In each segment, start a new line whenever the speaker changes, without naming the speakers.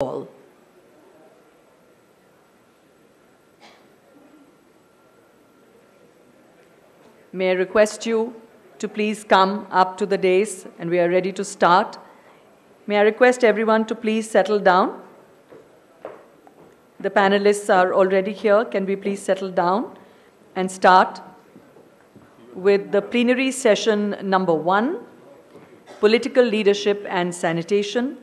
all. May I request you to please come up to the dais, and we are ready to start. May I request everyone to please settle down. The panelists are already here. Can we please settle down and start with the plenary session number 1, Political Leadership and Sanitation,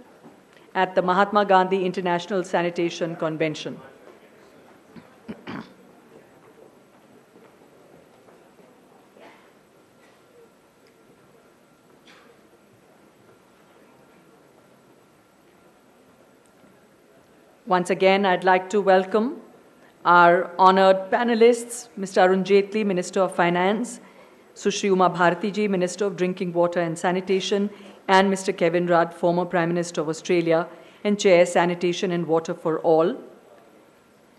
at the Mahatma Gandhi International Sanitation Convention. Once again, I'd like to welcome our honored panelists, Mr. Arun Jaitley, Minister of Finance, Sushri Uma Bharti, Minister of Drinking Water and Sanitation, and Mr. Kevin Rudd, former Prime Minister of Australia and Chair Sanitation and Water for All,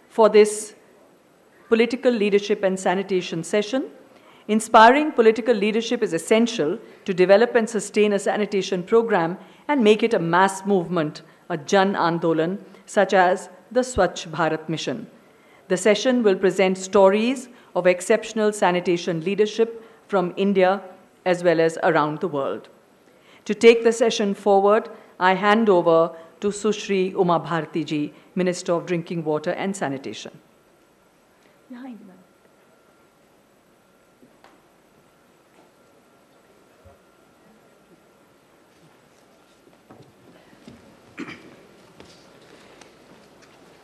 for this Political Leadership and Sanitation session. Inspiring political leadership is essential to develop and sustain a sanitation program and make it a mass movement, a Jan Andolan, such as the Swachh Bharat Mission. The session will present stories of exceptional sanitation leadership from India as well as around the world. To take the session forward, I hand over to Sushri Uma Bharti ji, Minister of Drinking Water and Sanitation.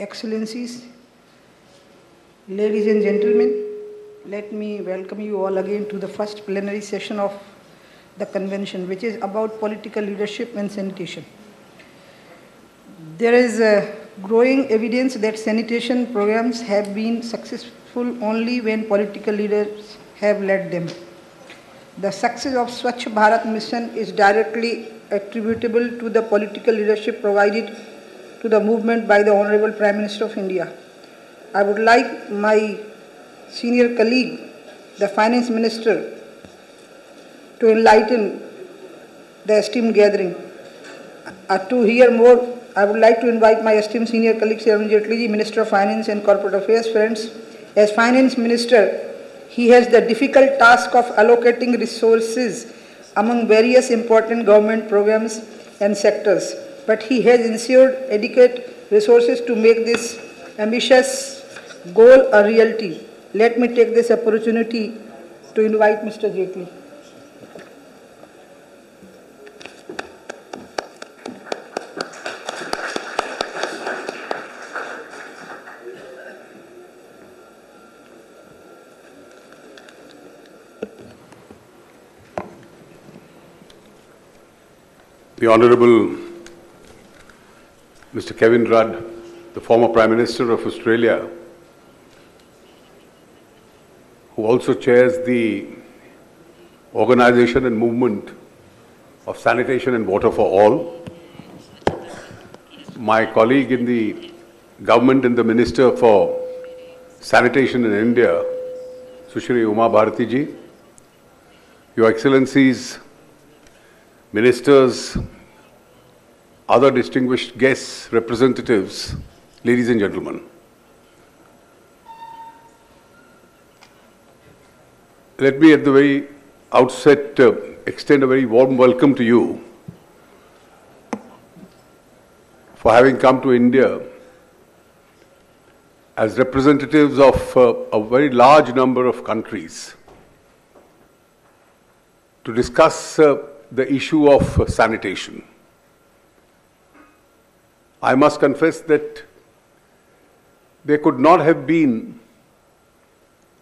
Excellencies, ladies and gentlemen, let me welcome you all again to the first plenary session of the convention, which is about political leadership and sanitation. There is growing evidence that sanitation programs have been successful only when political leaders have led them. The success of Swachh Bharat Mission is directly attributable to the political leadership provided to the movement by the Honorable Prime Minister of India. I would like my senior colleague, the Finance Minister, to enlighten the esteemed gathering. To hear more, I would like to invite my esteemed senior colleague, Arun Jaitley, Minister of Finance and Corporate Affairs. Friends, as Finance Minister, he has the difficult task of allocating resources among various important government programs and sectors, but he has ensured adequate resources to make this ambitious goal a reality. Let me take this opportunity to invite Mr. Jaitley.
The Honourable Mr. Kevin Rudd, the former Prime Minister of Australia, who also chairs the organization and movement of Sanitation and Water for All, my colleague in the government and the Minister for Sanitation in India, Sushri Uma Bharti ji, Your Excellencies, Ministers, other distinguished guests, representatives, ladies and gentlemen. Let me at the very outset extend a very warm welcome to you for having come to India as representatives of a very large number of countries to discuss the issue of sanitation. I must confess that there could not have been,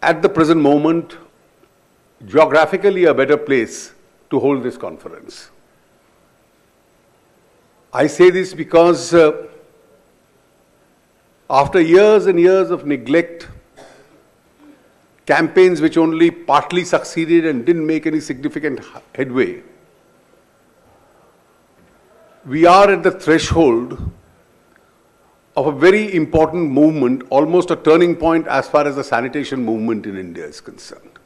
at the present moment, geographically a better place to hold this conference. I say this because after years and years of neglect, campaigns which only partly succeeded and didn't make any significant headway, we are at the threshold of a very important movement, almost a turning point as far as the sanitation movement in India is concerned.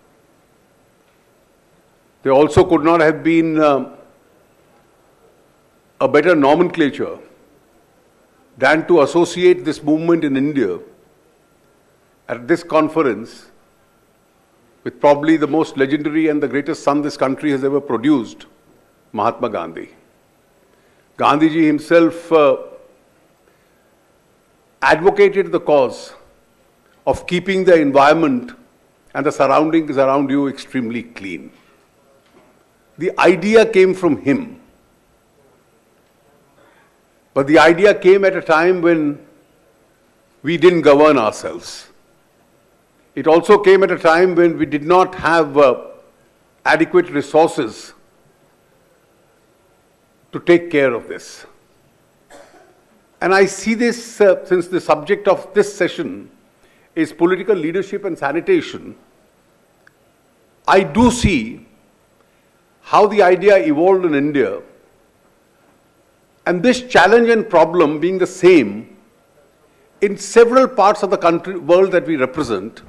There also could not have been a better nomenclature than to associate this movement in India at this conference with probably the most legendary and the greatest son this country has ever produced, Mahatma Gandhi. Gandhiji himself advocated the cause of keeping the environment and the surroundings around you extremely clean. The idea came from him. But the idea came at a time when we didn't govern ourselves. It also came at a time when we did not have adequate resources to take care of this. And I see this, since the subject of this session is political leadership and sanitation, I do see how the idea evolved in India, and this challenge and problem being the same in several parts of the world that we represent,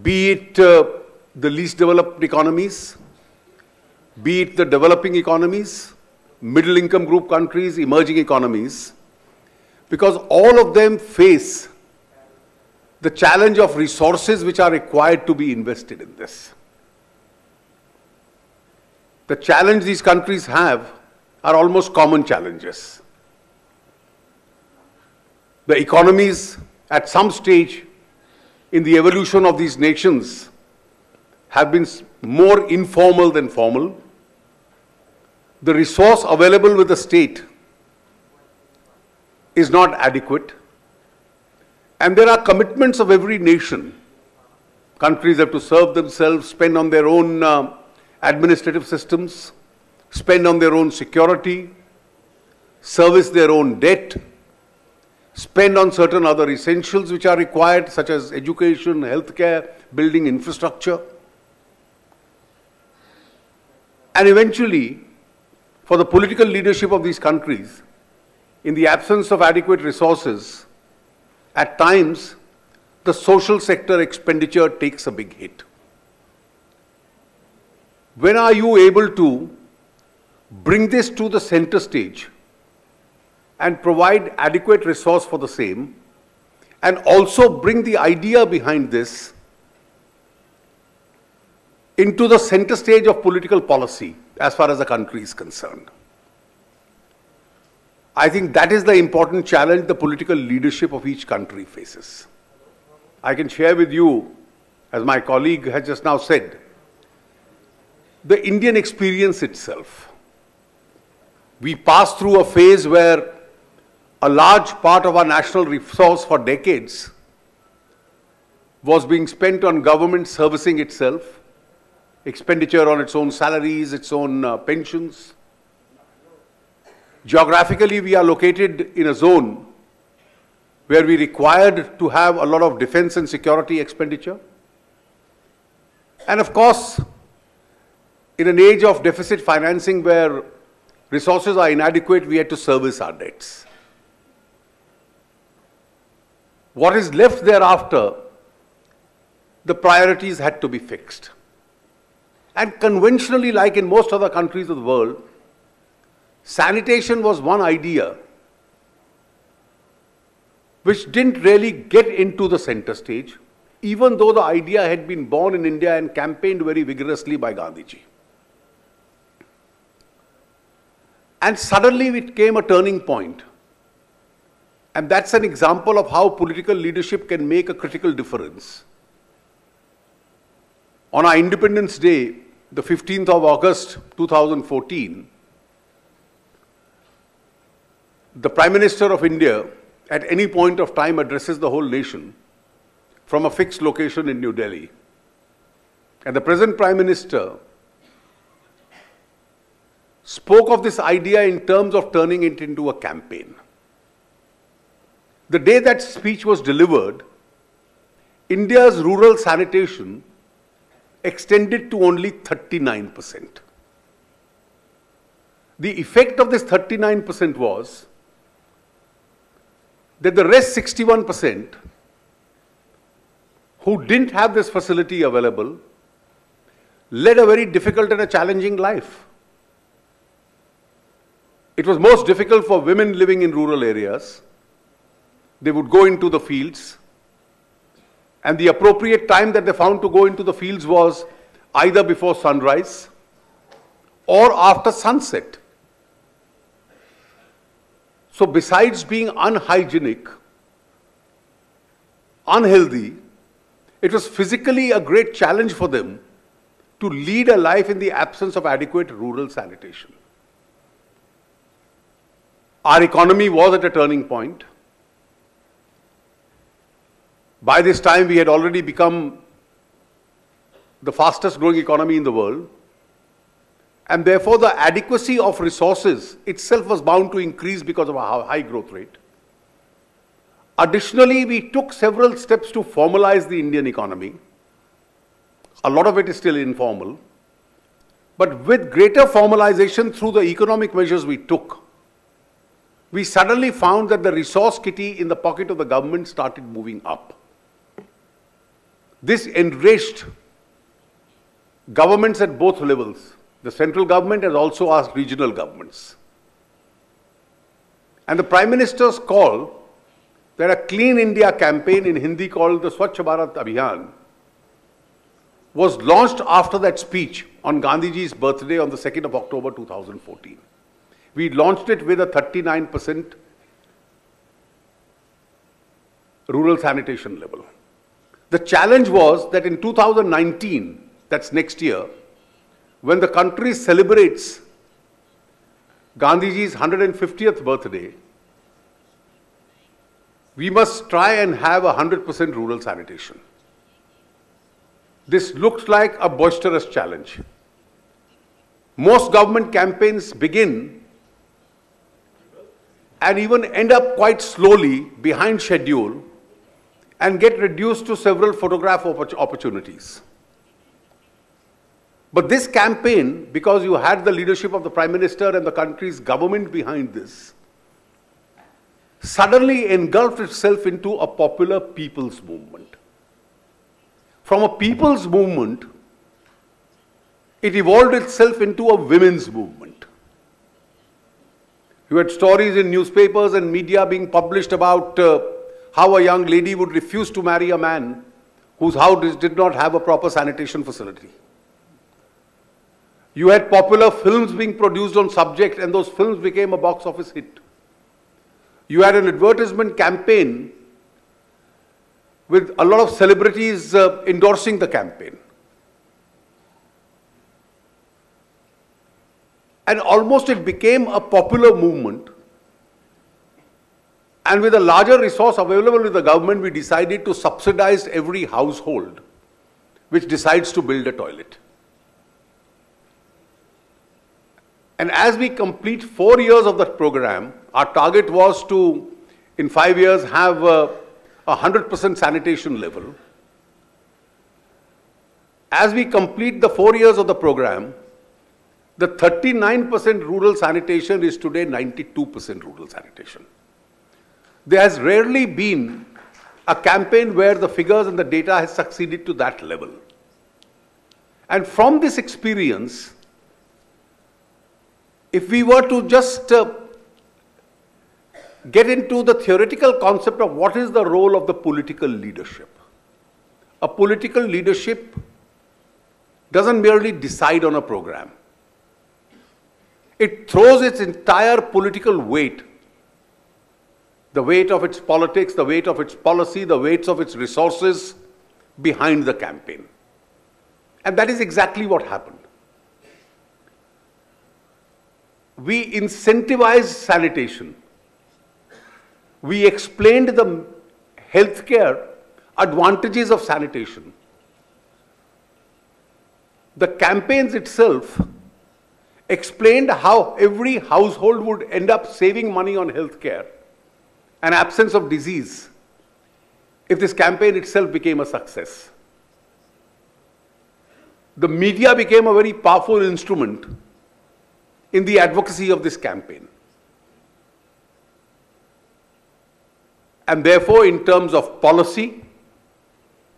be it the least developed economies, be it the developing economies, middle income group countries, emerging economies, because all of them face the challenge of resources which are required to be invested in this. The challenge these countries have are almost common challenges. The economies at some stage in the evolution of these nations have been more informal than formal. The resource available with the state is not adequate. And there are commitments of every nation. Countries have to serve themselves, spend on their own administrative systems, spend on their own security, service their own debt, spend on certain other essentials which are required, such as education, healthcare, building infrastructure. And eventually, for the political leadership of these countries, in the absence of adequate resources, at times, the social sector expenditure takes a big hit. When are you able to bring this to the center stage and provide adequate resource for the same, and also bring the idea behind this into the center stage of political policy as far as the country is concerned? I think that is the important challenge the political leadership of each country faces. I can share with you, as my colleague has just now said, the Indian experience itself. We passed through a phase where a large part of our national resource for decades was being spent on government servicing itself, expenditure on its own salaries, its own pensions. Geographically, we are located in a zone where we required to have a lot of defense and security expenditure. And of course, in an age of deficit financing where resources are inadequate, we had to service our debts. What is left thereafter, the priorities had to be fixed. And conventionally, like in most other countries of the world, sanitation was one idea which didn't really get into the center stage, even though the idea had been born in India and campaigned very vigorously by Gandhiji. And suddenly it came a turning point. And that's an example of how political leadership can make a critical difference. On our Independence Day, the 15th of August 2014, the Prime Minister of India at any point of time addresses the whole nation from a fixed location in New Delhi. And the present Prime Minister spoke of this idea in terms of turning it into a campaign. The day that speech was delivered, India's rural sanitation extended to only 39%. The effect of this 39% was that the rest 61% who didn't have this facility available led a very difficult and a challenging life. It was most difficult for women living in rural areas. They would go into the fields, and the appropriate time that they found to go into the fields was either before sunrise or after sunset. So besides being unhygienic, unhealthy, it was physically a great challenge for them to lead a life in the absence of adequate rural sanitation. Our economy was at a turning point. By this time, we had already become the fastest growing economy in the world, and therefore the adequacy of resources itself was bound to increase because of our high growth rate. Additionally, we took several steps to formalize the Indian economy. A lot of it is still informal, but with greater formalization through the economic measures we took, we suddenly found that the resource kitty in the pocket of the government started moving up. This enraged governments at both levels. The central government has also asked regional governments. And the Prime Minister's call that a Clean India campaign, in Hindi called the Swachh Bharat Abhiyan, was launched after that speech on Gandhiji's birthday on the 2nd of October 2014. We launched it with a 39% rural sanitation level. The challenge was that in 2019, that's next year, when the country celebrates Gandhiji's 150th birthday, we must try and have 100% rural sanitation. This looks like a boisterous challenge. Most government campaigns begin and even end up quite slowly behind schedule and get reduced to several photograph opportunities. But this campaign, because you had the leadership of the Prime Minister and the country's government behind this, suddenly engulfed itself into a popular people's movement. From a people's movement, it evolved itself into a women's movement. You had stories in newspapers and media being published about how a young lady would refuse to marry a man whose house did not have a proper sanitation facility. You had popular films being produced on subject, and those films became a box office hit. You had an advertisement campaign with a lot of celebrities endorsing the campaign. And almost it became a popular movement. And with a larger resource available with the government, we decided to subsidize every household which decides to build a toilet. And as we complete 4 years of that program, our target was to, in 5 years, have 100% sanitation level. As we complete the 4 years of the program, the 39% rural sanitation is today 92% rural sanitation. There has rarely been a campaign where the figures and the data has succeeded to that level. And from this experience, if we were to just get into the theoretical concept of what is the role of the political leadership. A political leadership doesn't merely decide on a program. It throws its entire political weight, the weight of its politics, the weight of its policy, the weights of its resources behind the campaign. And that is exactly what happened. We incentivized sanitation. We explained the healthcare advantages of sanitation. The campaigns itself explained how every household would end up saving money on healthcare and absence of disease if this campaign itself became a success. The media became a very powerful instrument in the advocacy of this campaign. And therefore, in terms of policy,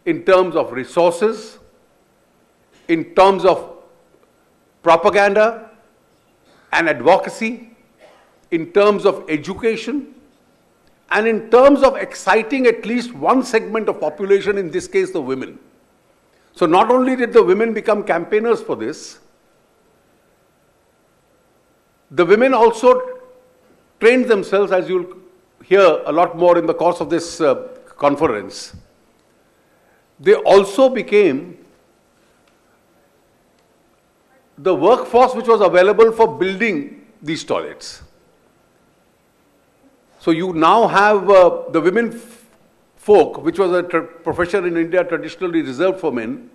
in terms of resources, in terms of propaganda and advocacy, in terms of education, and in terms of exciting at least one segment of population, in this case the women. So not only did the women become campaigners for this, the women also trained themselves, as you'll hear a lot more in the course of this conference. They also became the workforce which was available for building these toilets. So you now have the women folk, which was a profession in India traditionally reserved for men,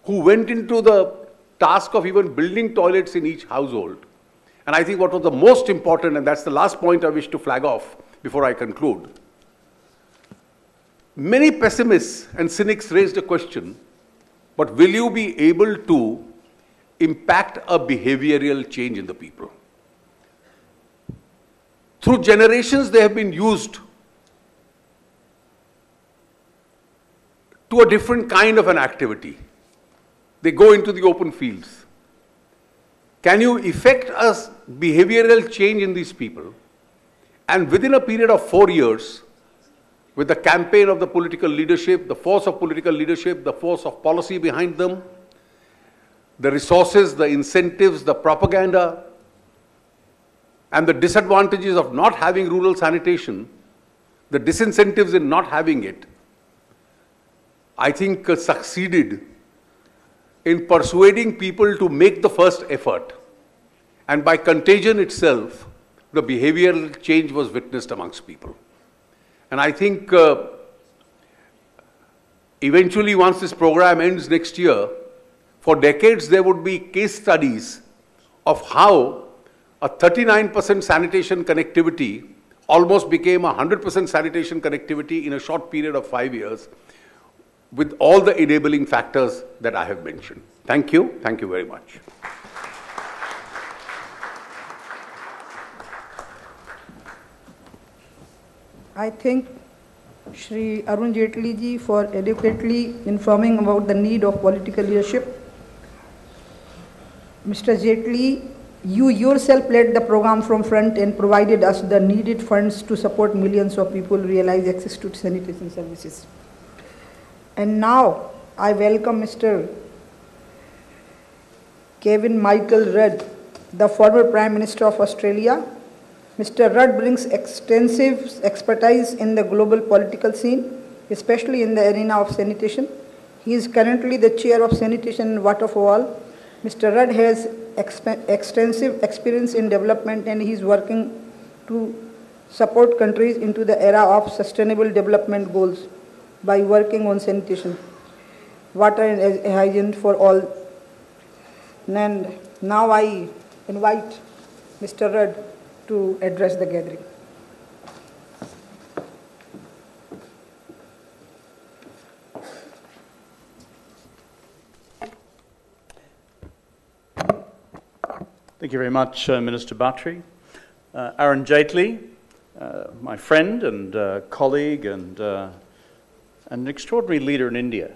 who went into the task of even building toilets in each household. And I think what was the most important, and that's the last point I wish to flag off before I conclude. Many pessimists and cynics raised a question, but will you be able to impact a behavioral change in the people? Through generations, they have been used to a different kind of an activity. They go into the open fields. Can you effect a behavioral change in these people? And within a period of 4 years, with the campaign of the political leadership, the force of political leadership, the force of policy behind them, the resources, the incentives, the propaganda, and the disadvantages of not having rural sanitation, the disincentives in not having it, I think succeeded in persuading people to make the first effort. And by contagion itself, the behavioral change was witnessed amongst people. And I think eventually, once this program ends next year, for decades there would be case studies of how a 39% sanitation connectivity almost became a 100% sanitation connectivity in a short period of 5 years, with all the enabling factors that I have mentioned. Thank you. Thank you very much.
I thank Shri Arun Jaitley ji for adequately informing about the need of political leadership. Mr. Jaitley, you yourself led the program from front and provided us the needed funds to support millions of people realize access to sanitation services. And now I welcome Mr. Kevin Michael Rudd, the former Prime Minister of Australia. Mr. Rudd brings extensive expertise in the global political scene, especially in the arena of sanitation. He is currently the chair of Sanitation and Water for All. Mr. Rudd has extensive experience in development, and he is working to support countries into the era of sustainable development goals by working on sanitation, water and hygiene for all. And now I invite Mr. Rudd to address the gathering.
Thank you very much, Minister Bhartiya. Arun Jaitley, my friend and colleague and an extraordinary leader in India.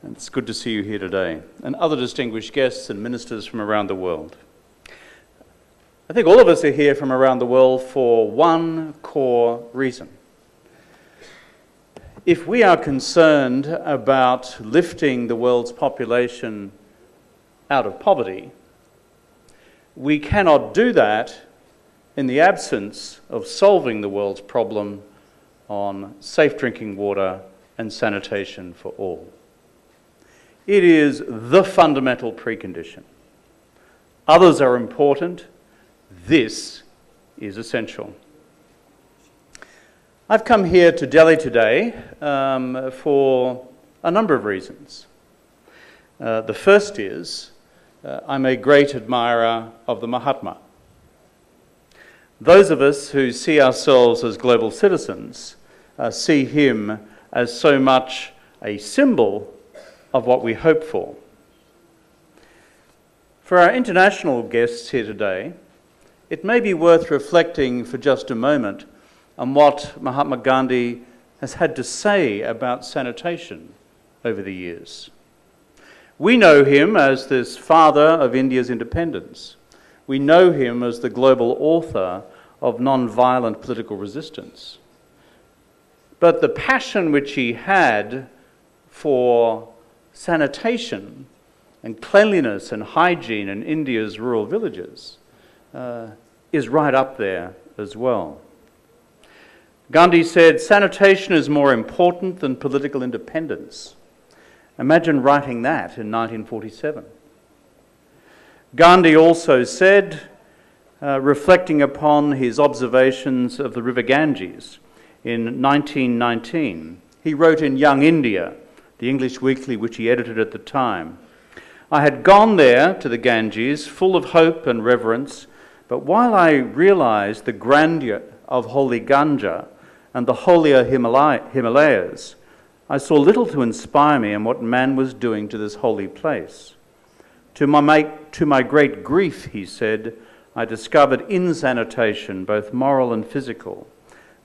And it's good to see you here today. And other distinguished guests and ministers from around the world. I think all of us are here from around the world for one core reason. If we are concerned about lifting the world's population out of poverty, we cannot do that in the absence of solving the world's problem on safe drinking water and sanitation for all. It is the fundamental precondition. Others are important. This is essential. I've come here to Delhi today for a number of reasons. The first is I'm a great admirer of the Mahatma. Those of us who see ourselves as global citizens see him as so much a symbol of what we hope for. For our international guests here today, it may be worth reflecting for just a moment on what Mahatma Gandhi has had to say about sanitation over the years. We know him as this father of India's independence, We know him as the global author of non-violent political resistance. But the passion which he had for sanitation and cleanliness and hygiene in India's rural villages is right up there as well. Gandhi said, "Sanitation is more important than political independence." Imagine writing that in 1947. Gandhi also said, reflecting upon his observations of the river Ganges in 1919, he wrote in Young India, the English weekly which he edited at the time, "I had gone there to the Ganges full of hope and reverence, but while I realized the grandeur of holy Ganga and the holier Himalayas, I saw little to inspire me in what man was doing to this holy place. To my great grief," he said, "I discovered in sanitation, both moral and physical,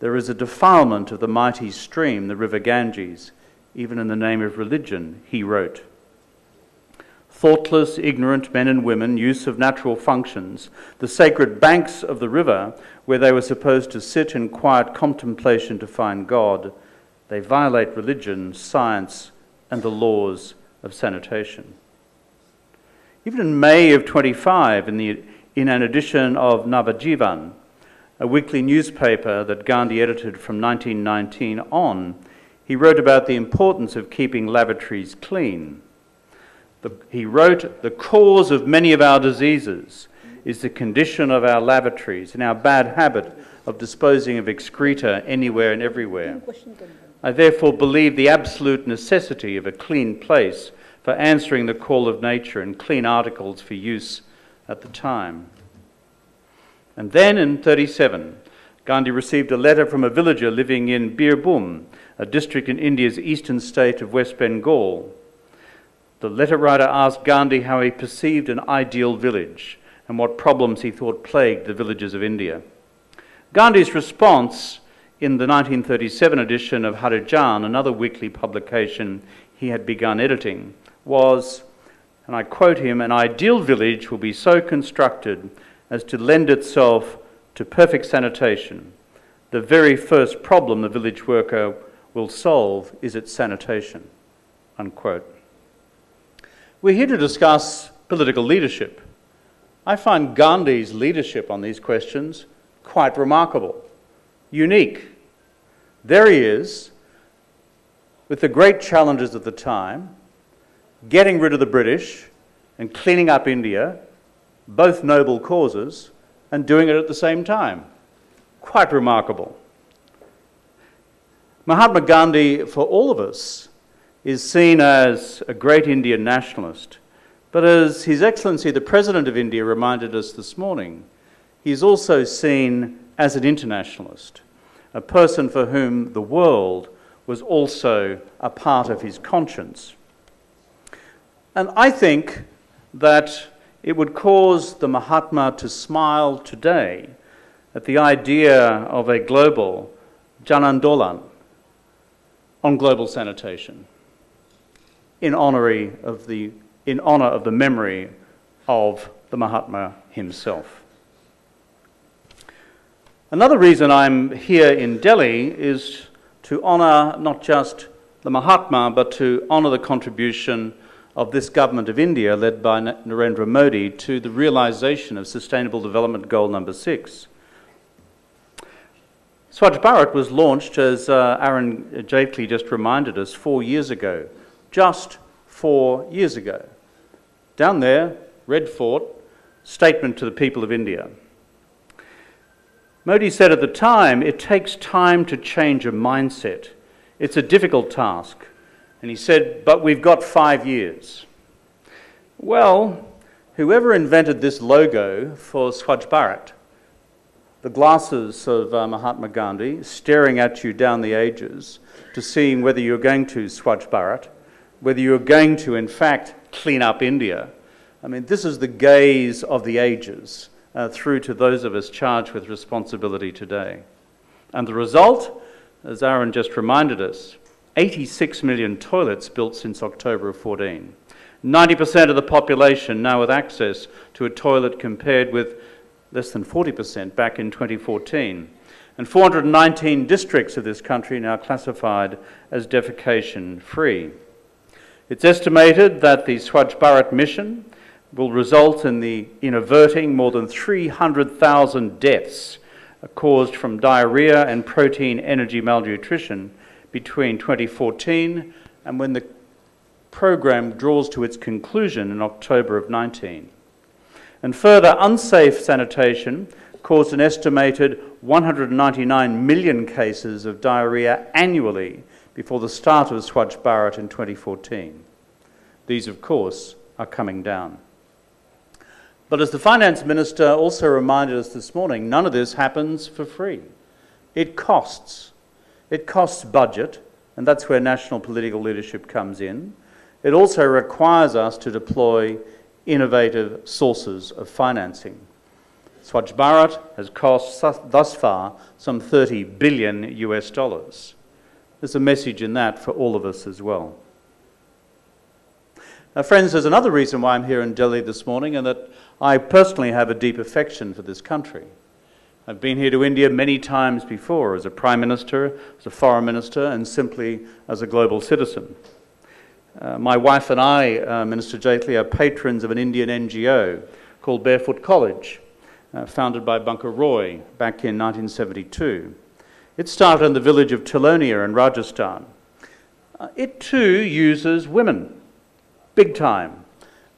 there is a defilement of the mighty stream, the river Ganges, even in the name of religion," he wrote. "Thoughtless, ignorant men and women, use of natural functions, the sacred banks of the river where they were supposed to sit in quiet contemplation to find God, they violate religion, science, and the laws of sanitation." Even in May of 25, in an edition of Navajivan, a weekly newspaper that Gandhi edited from 1919 on, he wrote about the importance of keeping lavatories clean. He wrote, "The cause of many of our diseases is the condition of our lavatories and our bad habit of disposing of excreta anywhere and everywhere. I therefore believe the absolute necessity of a clean place for answering the call of nature and clean articles for use at the time." And then in 1937, Gandhi received a letter from a villager living in Birbhum, a district in India's eastern state of West Bengal. The letter writer asked Gandhi how he perceived an ideal village and what problems he thought plagued the villages of India. Gandhi's response in the 1937 edition of Harijan, another weekly publication he had begun editing, was, and I quote him, "An ideal village will be so constructed as to lend itself to perfect sanitation. The very first problem the village worker will solve is its sanitation," unquote. We're here to discuss political leadership. I find Gandhi's leadership on these questions quite remarkable, unique. There he is, with the great challenges of the time, getting rid of the British and cleaning up India, both noble causes, and doing it at the same time. Quite remarkable. Mahatma Gandhi, for all of us, is seen as a great Indian nationalist, but as His Excellency the President of India reminded us this morning, he is also seen as an internationalist, a person for whom the world was also a part of his conscience. And I think that it would cause the Mahatma to smile today at the idea of a global Janandolan on global sanitation in honour of the memory of the Mahatma himself. Another reason I'm here in Delhi is to honour not just the Mahatma, but to honour the contribution of this government of India, led by Narendra Modi, to the realisation of Sustainable Development Goal number 6. Swachh Bharat was launched, as Arun Jaitley just reminded us, 4 years ago. Just 4 years ago. Down there, Red Fort, statement to the people of India. Modi said at the time, "It takes time to change a mindset. It's a difficult task." And he said, "But we've got 5 years." Well, whoever invented this logo for Swachh Bharat, the glasses of Mahatma Gandhi staring at you down the ages to seeing whether you're going to Swachh Bharat, whether you're going to, in fact, clean up India. I mean, this is the gaze of the ages through to those of us charged with responsibility today. And the result, as Aaron just reminded us, 86 million toilets built since October of 14. 90% of the population now with access to a toilet compared with less than 40% back in 2014. And 419 districts of this country now classified as defecation-free. It's estimated that the Swachh Bharat mission will result in averting more than 300,000 deaths caused from diarrhea and protein energy malnutrition between 2014 and when the program draws to its conclusion in October of 19. And further, unsafe sanitation caused an estimated 199 million cases of diarrhea annually before the start of Swachh Bharat in 2014. These, of course, are coming down. But as the Finance Minister also reminded us this morning, none of this happens for free. It costs. It costs budget, and that's where national political leadership comes in. It also requires us to deploy innovative sources of financing. Swachh Bharat has cost thus far some $30 billion US. There's a message in that for all of us as well. Now, friends, there's another reason why I'm here in Delhi this morning, and that I personally have a deep affection for this country. I've been here to India many times before as a Prime Minister, as a Foreign Minister, and simply as a global citizen. My wife and I, Minister Jaitley, are patrons of an Indian NGO called Barefoot College, founded by Bunker Roy back in 1972. It started in the village of Tilonia in Rajasthan. It too uses women, big time.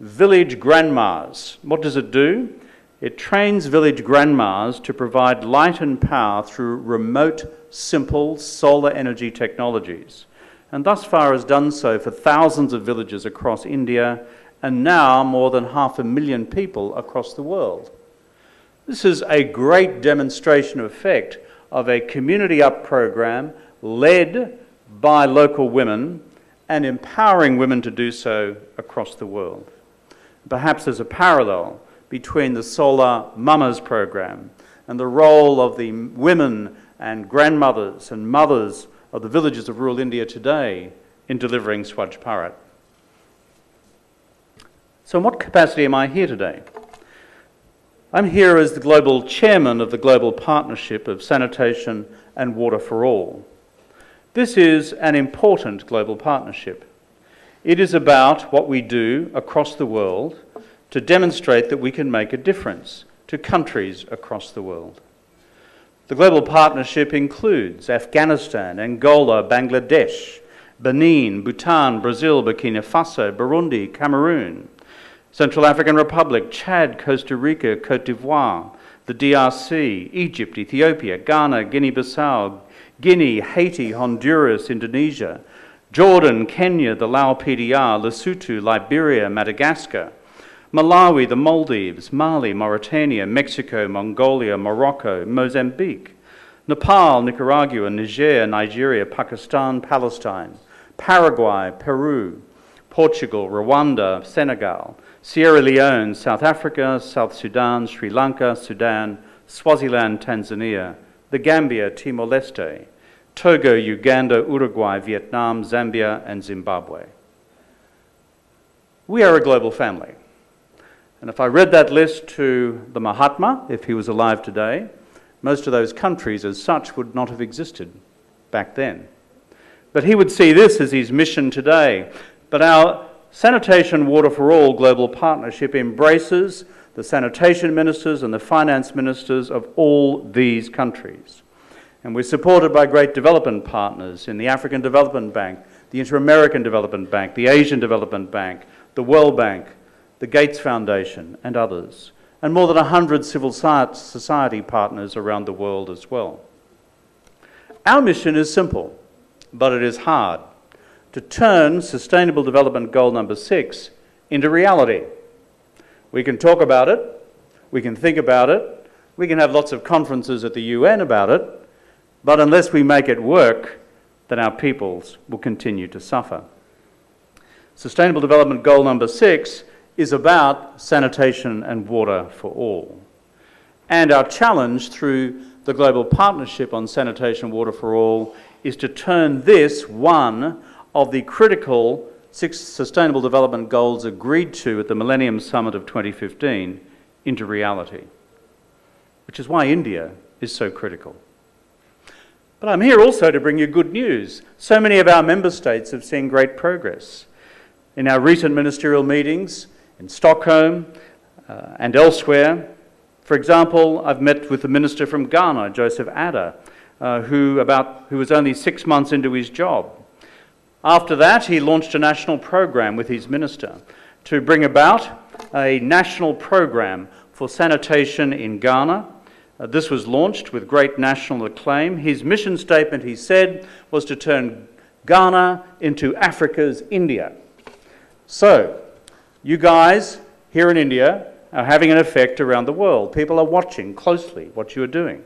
Village grandmas. What does it do? It trains village grandmas to provide light and power through remote, simple solar energy technologies. And thus far has done so for thousands of villages across India and now more than 500,000 people across the world. This is a great demonstration of effect of a community up program led by local women and empowering women to do so across the world. Perhaps there's a parallel between the Solar Mamas program and the role of the women and grandmothers and mothers of the villages of rural India today in delivering Swachh Bharat. So in what capacity am I here today? I'm here as the global chairman of the Global Partnership of Sanitation and Water for All. This is an important global partnership. It is about what we do across the world to demonstrate that we can make a difference to countries across the world. The global partnership includes Afghanistan, Angola, Bangladesh, Benin, Bhutan, Brazil, Burkina Faso, Burundi, Cameroon, Central African Republic, Chad, Costa Rica, Cote d'Ivoire, the DRC, Egypt, Ethiopia, Ghana, Guinea-Bissau, Guinea, Haiti, Honduras, Indonesia, Jordan, Kenya, the Lao PDR, Lesotho, Liberia, Madagascar, Malawi, the Maldives, Mali, Mauritania, Mexico, Mongolia, Morocco, Mozambique, Nepal, Nicaragua, Niger, Nigeria, Pakistan, Palestine, Paraguay, Peru, Portugal, Rwanda, Senegal, Sierra Leone, South Africa, South Sudan, Sri Lanka, Sudan, Swaziland, Tanzania, the Gambia, Timor-Leste, Togo, Uganda, Uruguay, Vietnam, Zambia, and Zimbabwe. We are a global family. And if I read that list to the Mahatma, if he was alive today, most of those countries as such would not have existed back then. But he would see this as his mission today. But our Sanitation Water for All global partnership embraces the sanitation ministers and the finance ministers of all these countries. And we're supported by great development partners in the African Development Bank, the Inter-American Development Bank, the Asian Development Bank, the World Bank, the Gates Foundation, and others, and more than 100 civil society partners around the world as well. Our mission is simple, but it is hard: to turn Sustainable Development Goal number 6 into reality. We can talk about it, we can think about it, we can have lots of conferences at the UN about it, but unless we make it work, then our peoples will continue to suffer. Sustainable Development Goal number 6 is about sanitation and water for all. And our challenge through the Global Partnership on Sanitation and Water for All is to turn this one of the critical 6 Sustainable Development Goals agreed to at the Millennium Summit of 2015 into reality, which is why India is so critical. But I'm here also to bring you good news. So many of our member states have seen great progress. In our recent ministerial meetings in Stockholm and elsewhere, for example, I've met with the minister from Ghana, Joseph Adda, who was only 6 months into his job. After that, he launched a national program with his minister to bring about a national program for sanitation in Ghana. This was launched with great national acclaim. His mission statement, he said, was to turn Ghana into Africa's India. So, you guys here in India are having an effect around the world. People are watching closely what you are doing.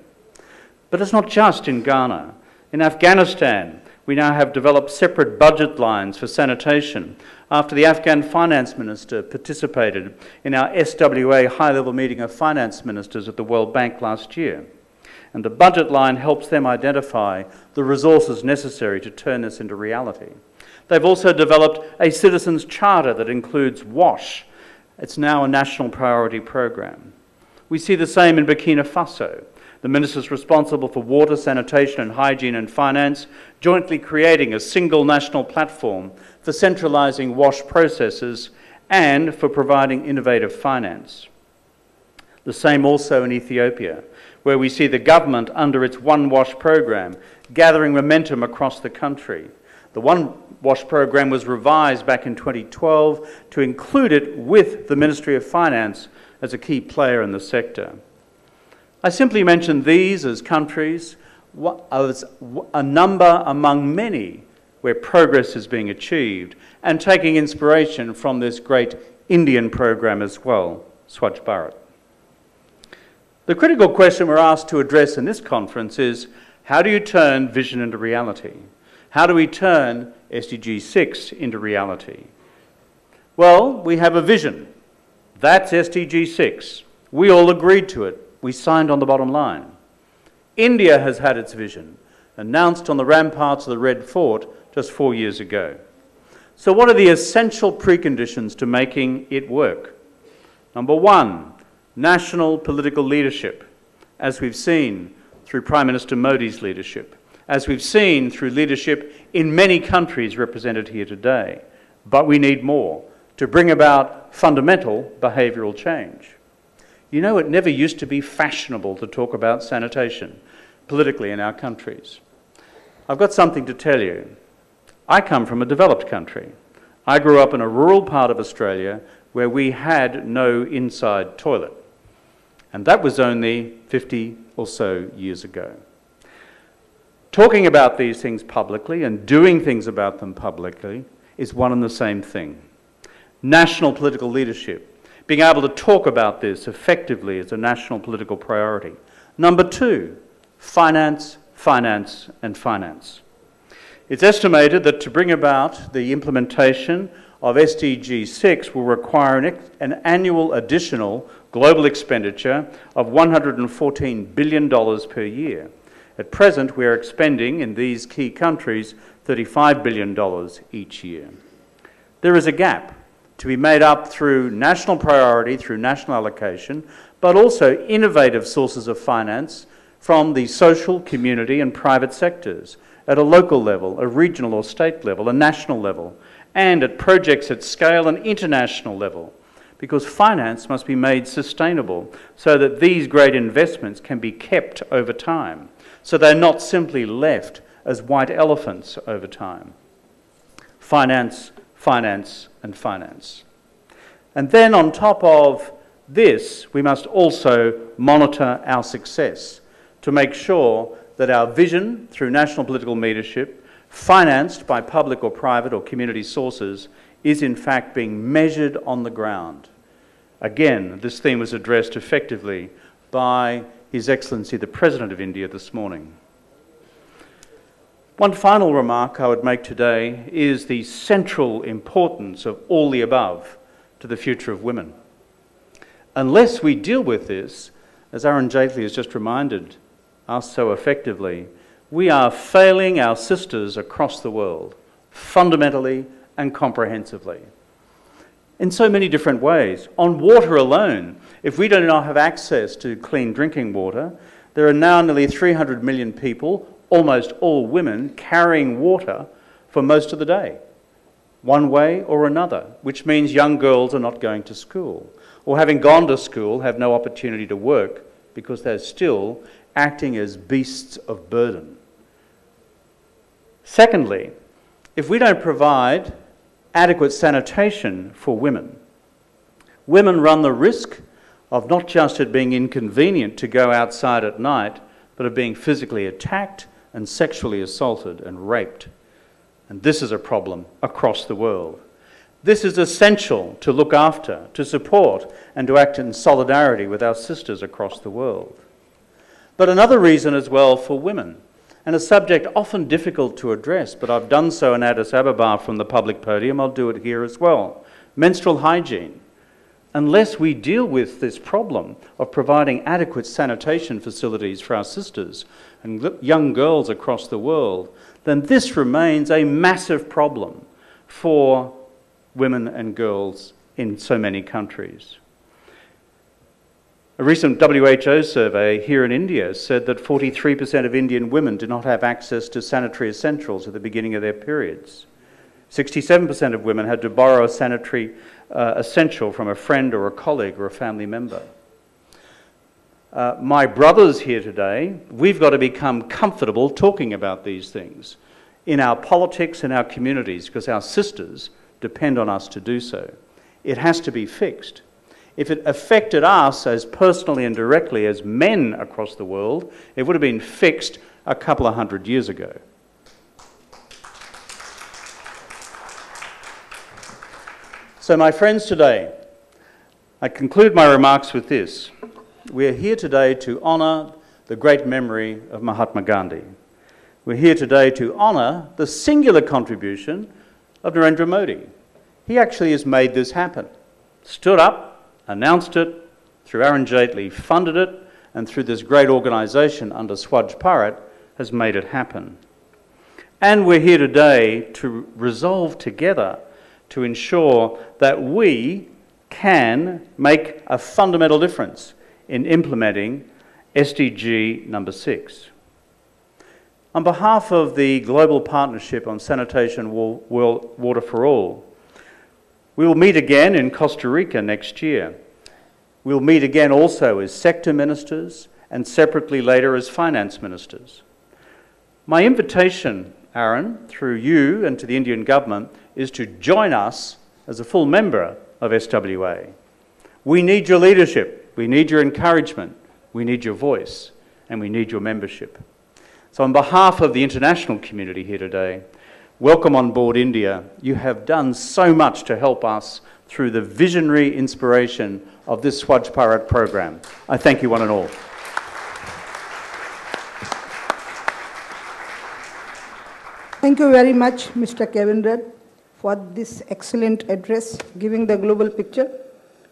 But it's not just in Ghana. In Afghanistan, we now have developed separate budget lines for sanitation after the Afghan finance minister participated in our SWA high-level meeting of finance ministers at the World Bank last year. And the budget line helps them identify the resources necessary to turn this into reality. They've also developed a citizens' charter that includes WASH. It's now a national priority program. We see the same in Burkina Faso. The ministers responsible for water, sanitation and hygiene and finance jointly creating a single national platform for centralising WASH processes and for providing innovative finance. The same also in Ethiopia, where we see the government under its One WASH program gathering momentum across the country. The One WASH program was revised back in 2012 to include it with the Ministry of Finance as a key player in the sector. I simply mention these as countries, as a number among many where progress is being achieved and taking inspiration from this great Indian program as well, Swachh Bharat. The critical question we're asked to address in this conference is, how do you turn vision into reality? How do we turn SDG 6 into reality? Well, we have a vision. That's SDG 6. We all agreed to it. We signed on the bottom line. India has had its vision, announced on the ramparts of the Red Fort just 4 years ago. So what are the essential preconditions to making it work? Number one, national political leadership, as we've seen through Prime Minister Modi's leadership, as we've seen through leadership in many countries represented here today. But we need more to bring about fundamental behavioural change. You know, it never used to be fashionable to talk about sanitation politically in our countries. I've got something to tell you. I come from a developed country. I grew up in a rural part of Australia where we had no inside toilet. And that was only 50 or so years ago. Talking about these things publicly and doing things about them publicly is one and the same thing. National political leadership. Being able to talk about this effectively is a national political priority. Number two, finance, finance, and finance. It's estimated that to bring about the implementation of SDG 6 will require an annual additional global expenditure of $114 billion per year. At present, we are expending in these key countries $35 billion each year. There is a gap to be made up through national priority, through national allocation, but also innovative sources of finance from the social, community and private sectors at a local level, a regional or state level, a national level, and at projects at scale and international level, because finance must be made sustainable so that these great investments can be kept over time, so they're not simply left as white elephants over time. Finance, finance, and finance. And then on top of this, we must also monitor our success to make sure that our vision through national political leadership, financed by public or private or community sources, is in fact being measured on the ground. Again, this theme was addressed effectively by His Excellency the President of India this morning. One final remark I would make today is the central importance of all the above to the future of women. Unless we deal with this, as Arun Jaitley has just reminded us so effectively, we are failing our sisters across the world, fundamentally and comprehensively. In so many different ways. On water alone, if we do not have access to clean drinking water, there are now nearly 300 million people, almost all women, carrying water for most of the day, one way or another, which means young girls are not going to school, or having gone to school have no opportunity to work because they're still acting as beasts of burden. Secondly, if we don't provide adequate sanitation for women, women run the risk of not just it being inconvenient to go outside at night, but of being physically attacked and sexually assaulted and raped. And this is a problem across the world. This is essential to look after, to support, and to act in solidarity with our sisters across the world. But another reason as well for women, and a subject often difficult to address, but I've done so in Addis Ababa from the public podium, I'll do it here as well. Menstrual hygiene. Unless we deal with this problem of providing adequate sanitation facilities for our sisters and young girls across the world, then this remains a massive problem for women and girls in so many countries. A recent WHO survey here in India said that 43% of Indian women do not have access to sanitary essentials at the beginning of their periods. 67% of women had to borrow a sanitary essential from a friend or a colleague or a family member. My brothers here today, we've got to become comfortable talking about these things in our politics and our communities because our sisters depend on us to do so. It has to be fixed. If it affected us as personally and directly as men across the world, it would have been fixed a couple of 100 years ago. So my friends today, I conclude my remarks with this. We are here today to honour the great memory of Mahatma Gandhi. We're here today to honour the singular contribution of Narendra Modi. He actually has made this happen. Stood up, announced it, through Arun Jaitley funded it, and through this great organisation under Swachh Bharat has made it happen. And we're here today to resolve together to ensure that we can make a fundamental difference in implementing SDG number 6. On behalf of the Global Partnership on Sanitation Water for All, we will meet again in Costa Rica next year. We'll meet again also as sector ministers and separately later as finance ministers. My invitation, Aaron, through you and to the Indian government, is to join us as a full member of SWA. We need your leadership, we need your encouragement, we need your voice, and we need your membership. So on behalf of the international community here today, welcome on board India. You have done so much to help us through the visionary inspiration of this Swachh Bharat program. I thank you one and all.
Thank you very much, Mr. Kevin, for this excellent address, giving the global picture.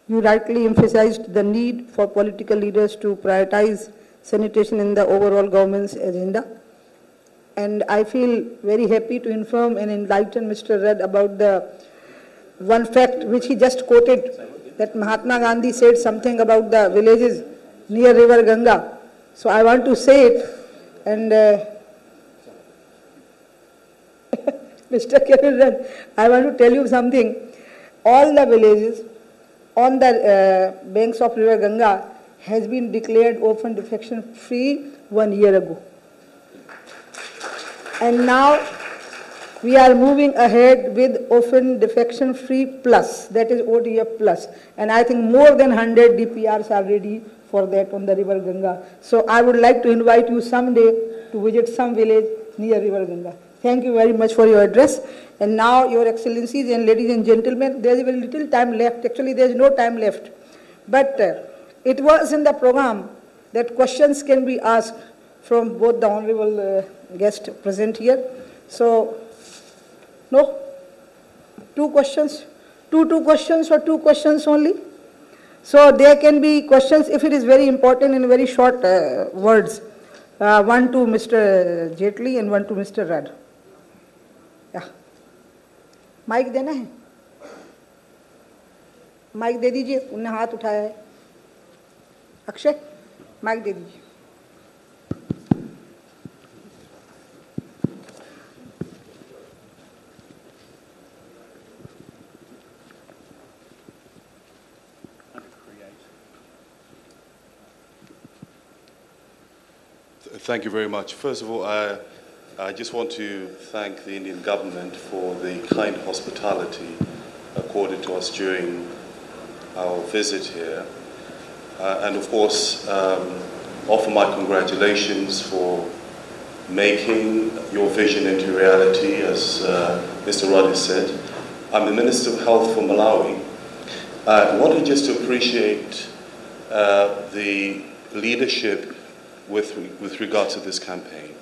You rightly emphasized the need for political leaders to prioritize sanitation in the overall government's agenda. And I feel very happy to inform and enlighten Mr. Rudd about the one fact which he just quoted, that Mahatma Gandhi said something about the villages near river Ganga. So I want to say it, and Mr. Kevin, I want to tell you something. All the villages on the banks of river Ganga has been declared open defecation free 1 year ago. And now we are moving ahead with open defecation free plus, that is ODF plus. And I think more than 100 DPRs are ready for that on the river Ganga. So I would like to invite you someday to visit some village near river Ganga. Thank you very much for your address. And now, Your Excellencies and ladies and gentlemen, there is very little time left. Actually, there is no time left. But it was in the program that questions can be asked from both the honorable guest present here. So, no? 2 questions? Two questions or 2 questions only? So there can be questions if it is very important in very short words. One to Mr. Jaitley and one to Mr. Rudd. Yeah. Mike देना है, mic दे दीजिए, उन्होंने हाथ उठाया है। Akshay, mic दे दीजिए।
Thank you very much. First of all, I just want to thank the Indian government for the kind hospitality accorded to us during our visit here. And of course, offer my congratulations for making your vision into reality, as Mr. Rudd has said. I'm the Minister of Health for Malawi. I wanted just to appreciate the leadership with regard to this campaign.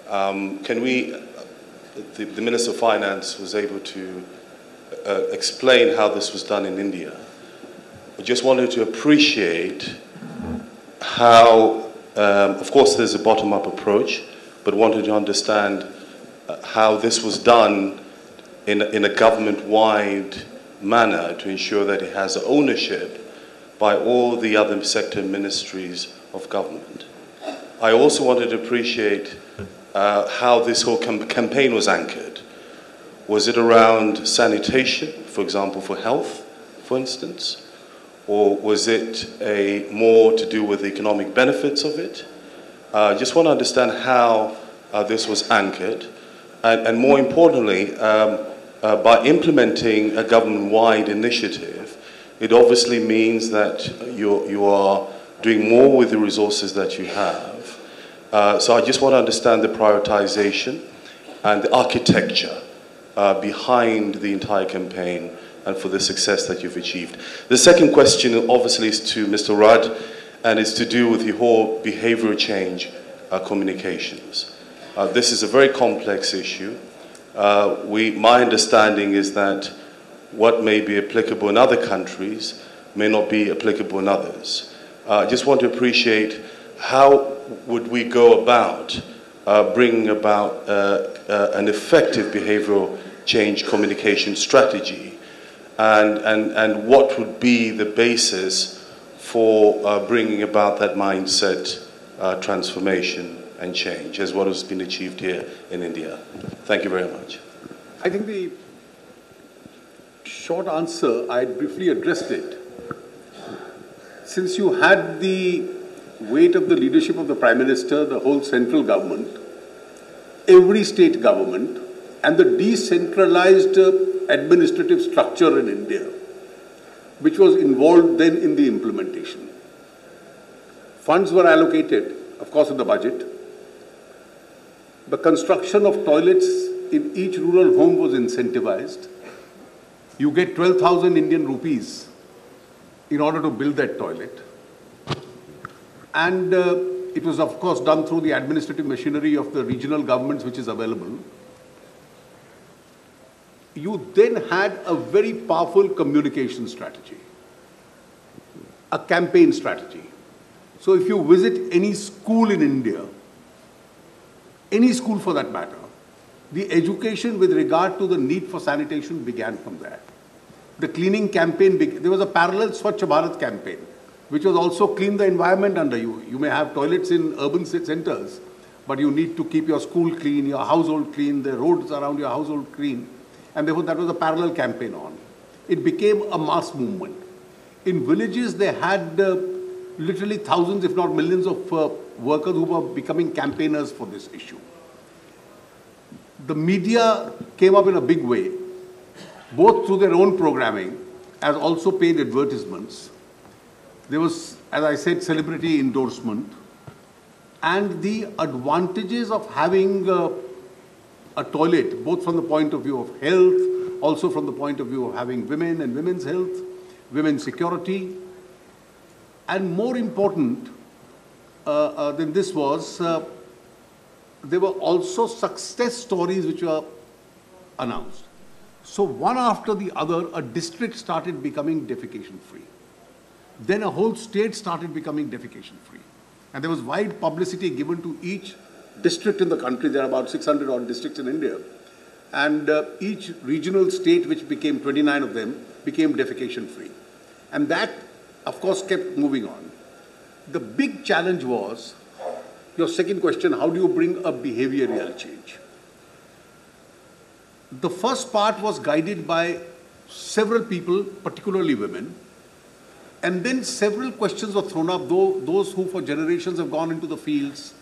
The Minister of Finance was able to explain how this was done in India. I just wanted to appreciate how, of course there's a bottom-up approach, but wanted to understand how this was done in a government-wide manner to ensure that it has ownership by all the other sector ministries of government. I also wanted to appreciate how this whole campaign was anchored. Was it around sanitation, for example, for health, for instance? Or was it more to do with the economic benefits of it? Just want to understand how this was anchored. And more importantly, by implementing a government-wide initiative, it obviously means that you are doing more with the resources that you have. So I just want to understand the prioritization and the architecture behind the entire campaign and for the success that you've achieved. The second question obviously is to Mr. Rudd, and it's to do with the whole behavioral change communications. This is a very complex issue. My understanding is that what may be applicable in other countries may not be applicable in others. I just want to appreciate how would we go about bringing about an effective behavioral change communication strategy, and what would be the basis for bringing about that mindset transformation and change, as what has been achieved here in India. Thank you very much.
I think the short answer, I briefly addressed it. Since you had the weight of the leadership of the Prime Minister, the whole central government, every state government, and the decentralized administrative structure in India, which was involved then in the implementation. Funds were allocated, of course, in the budget. The construction of toilets in each rural home was incentivized. You get 12,000 Indian rupees in order to build that toilet. And it was, of course, done through the administrative machinery of the regional governments which is available. You then had a very powerful communication strategy, a campaign strategy. So if you visit any school in India, any school for that matter, the education with regard to the need for sanitation began from there. The cleaning campaign, there was a parallel Swachh Bharat campaign, which was also clean the environment under you. You may have toilets in urban centers, but you need to keep your school clean, your household clean, the roads around your household clean. And therefore, that was a parallel campaign on. It became a mass movement. In villages, they had literally thousands, if not millions of workers who were becoming campaigners for this issue. The media came up in a big way, both through their own programming as also paid advertisements. There was, as I said, celebrity endorsement, and the advantages of having a toilet, both from the point of view of health, also from the point of view of having women and women's health, women's security, and more important than this was, there were also success stories which were announced. So one after the other, a district started becoming defecation free. Then a whole state started becoming defecation free. And there was wide publicity given to each district in the country. There are about 600 odd districts in India. and each regional state, which became 29 of them, became defecation free. And that, of course, kept moving on. The big challenge was, your second question, how do you bring a behavioral change? The first part was guided by several people, particularly women, and then several questions were thrown up. Those who for generations have gone into the fields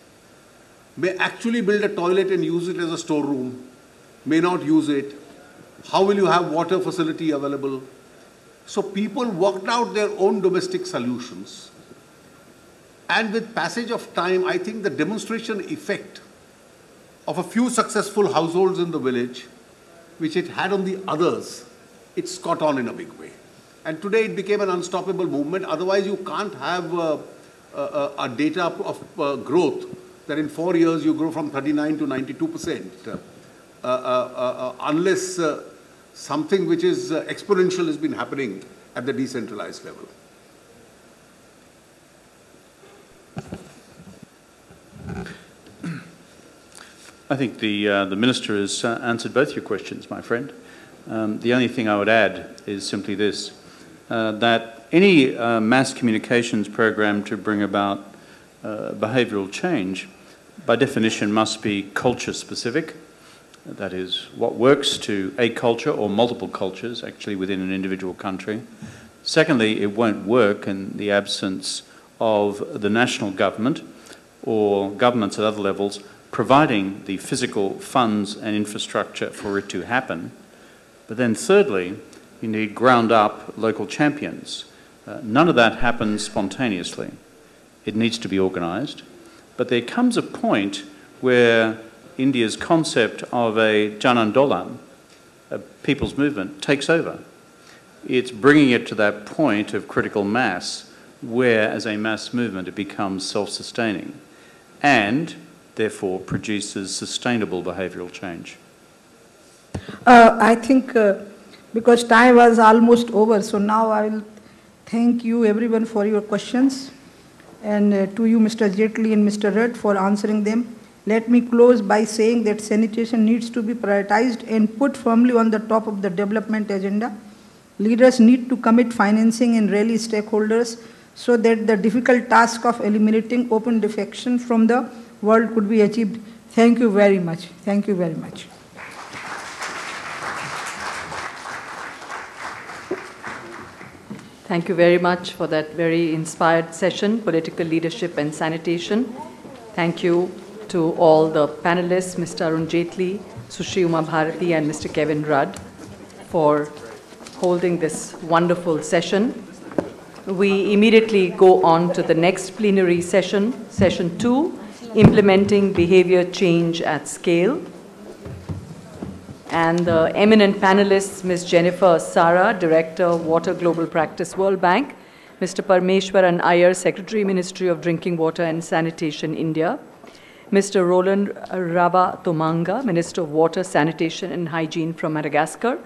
may actually build a toilet and use it as a storeroom, may not use it. How will you have water facility available? So people worked out their own domestic solutions. And with passage of time, I think the demonstration effect of a few successful households in the village, which it had on the others, it's caught on in a big way. And today it became an unstoppable movement. Otherwise, you can't have a data of growth that in 4 years you grow from 39 to 92%, unless something which is exponential has been happening at the decentralized level.
I think the Minister has answered both your questions, my friend. The only thing I would add is simply this, that any mass communications program to bring about behavioural change, by definition, must be culture specific. That is, what works to a culture or multiple cultures, actually within an individual country. Secondly, it won't work in the absence of the national government or governments at other levels providing the physical funds and infrastructure for it to happen. But then thirdly, you need ground-up local champions. None of that happens spontaneously. It needs to be organised. But there comes a point where India's concept of a Jan Andolan, a people's movement, takes over. It's bringing it to that point of critical mass where, as a mass movement, it becomes self-sustaining and therefore produces sustainable behavioural change.
I think because time was almost over, so now I will thank you everyone for your questions, and to you Mr. Jaitley and Mr. Rudd for answering them. Let me close by saying that sanitation needs to be prioritized and put firmly on the top of the development agenda. Leaders need to commit financing and rally stakeholders so that the difficult task of eliminating open defecation from the world could be achieved. Thank you very much. Thank you very much.
Thank you very much for that very inspired session, Political Leadership and Sanitation. Thank you to all the panelists, Mr. Arun Jaitley, Sushri Uma Bharati, and Mr. Kevin Rudd, for holding this wonderful session. We immediately go on to the next plenary session, session 2, Implementing Behavior Change at Scale. And the eminent panelists, Ms. Jennifer Sara, Director, Water Global Practice, World Bank, Mr. Parmeshwaran Iyer, Secretary, Ministry of Drinking Water and Sanitation, India, Mr. Roland Ravatomanga, Minister of Water, Sanitation and Hygiene from Madagascar,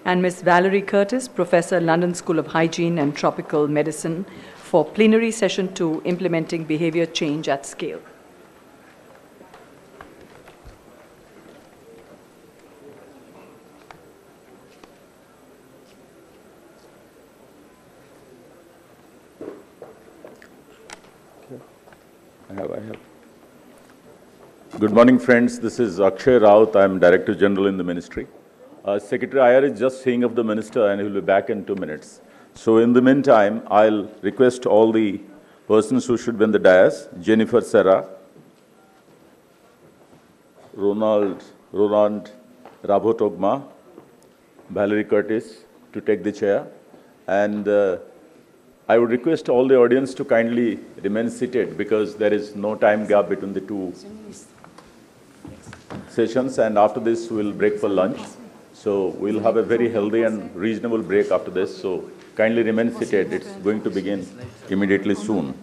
and Ms. Valerie Curtis, Professor, London School of Hygiene and Tropical Medicine, for plenary session 2, Implementing Behavior Change at Scale.
I have. Good morning, friends. This is Akshay Raut. I am Director General in the Ministry. Secretary Iyer is just seeing of the Minister and he will be back in 2 minutes. So in the meantime, I'll request all the persons who should be in the dais, Jennifer Serra, Roland Rabotogma, Valerie Curtis to take the chair. And I would request all the audience to kindly remain seated because there is no time gap between the two sessions, and after this we'll break for lunch. So we'll have a very healthy and reasonable break after this. So kindly remain seated. It's going to begin immediately soon.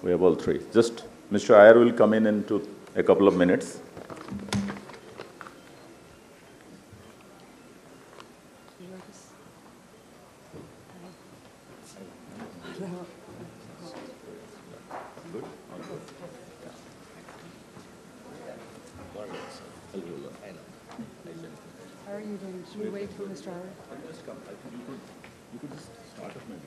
We have all three. Just Mr. Iyer will come in into a couple of minutes.
How are you doing? Should we wait for Mr. Howard?
Just come. I think you could just start off maybe.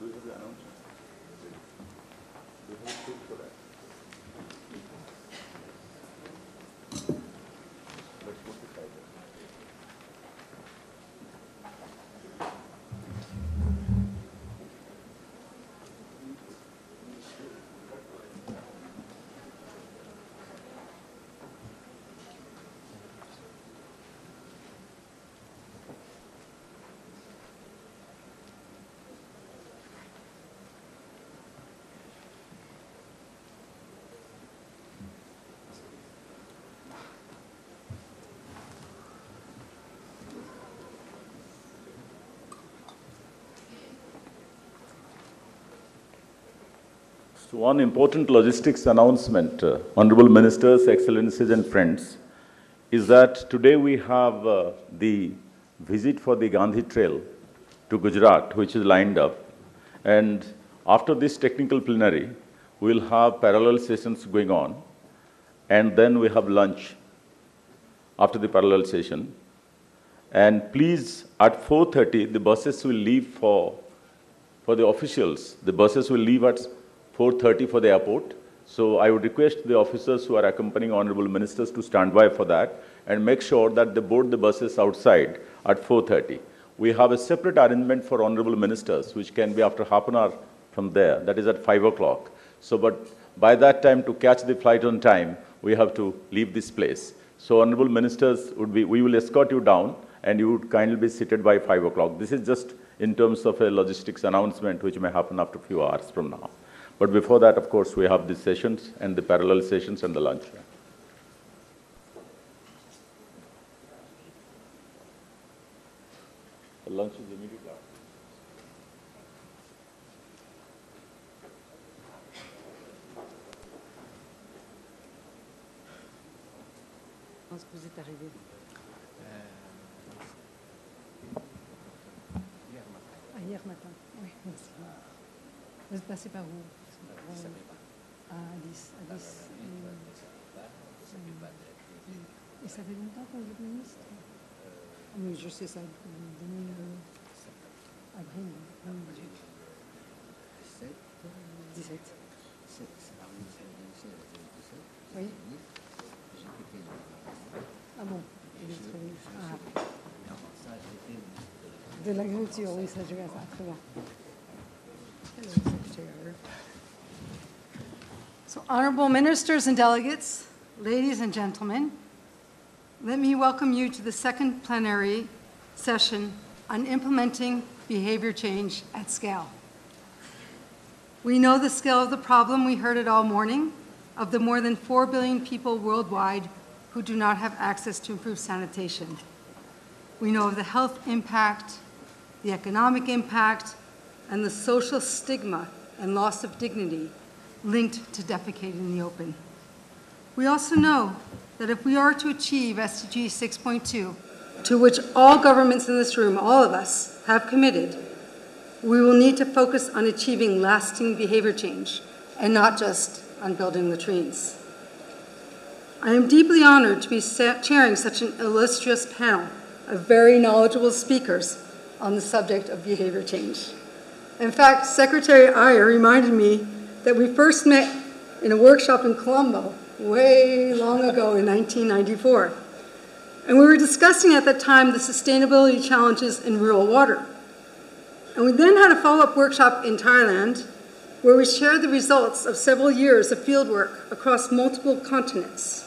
Do you have the announcement? Do you have a script for that? Let's put the title. So one important logistics announcement, Honorable Ministers, Excellencies and friends, is that today we have the visit for the Gandhi Trail to Gujarat, which is lined up. And after this technical plenary, we'll have parallel sessions going on. And then we have lunch after the parallel session. And please, at 4:30, the buses will leave for the officials. The buses will leave at 4:30 for the airport. So I would request the officers who are accompanying honorable ministers to stand by for that and make sure that they board the buses outside at 4:30. We have a separate arrangement for honorable ministers, which can be after half an hour from there. That is at 5 o'clock. So, but by that time, to catch the flight on time, we have to leave this place. So honorable ministers we will escort you down and you would kindly be seated by 5 o'clock. This is just in terms of a logistics announcement, which may happen after a few hours from now. But before that, of course, we have the sessions and the parallel sessions and the lunch. The lunch is immediately after.
Quand est-ce que vous êtes arrivé? Hier matin. Oui, merci. Vous êtes passé par où? À 10. Et ça fait longtemps que vous êtes ministre? Oui, je sais ça, 2000 avril 2018. 17. Oui. Ah bon, il est très bien. Ah. De l'agriculture, oui, ça, je vois ça, très bien. Hello, Secretary. So, honorable ministers and delegates, ladies and gentlemen, let me welcome you to the second plenary session on implementing behavior change at scale. We know the scale of the problem, we heard it all morning, of the more than 4 billion people worldwide who do not have access to improved sanitation. We know of the health impact, the economic impact, and the social stigma and loss of dignity linked to defecating in the open. We also know that if we are to achieve SDG 6.2, to which all governments in this room, all of us, have committed, we will need to focus on achieving lasting behavior change and not just on building latrines. I am deeply honored to be chairing such an illustrious panel of very knowledgeable speakers on the subject of behavior change. In fact, Secretary Iyer reminded me that we first met in a workshop in Colombo way long ago in 1994. And we were discussing at that time the sustainability challenges in rural water. And we then had a follow-up workshop in Thailand where we shared the results of several years of fieldwork across multiple continents.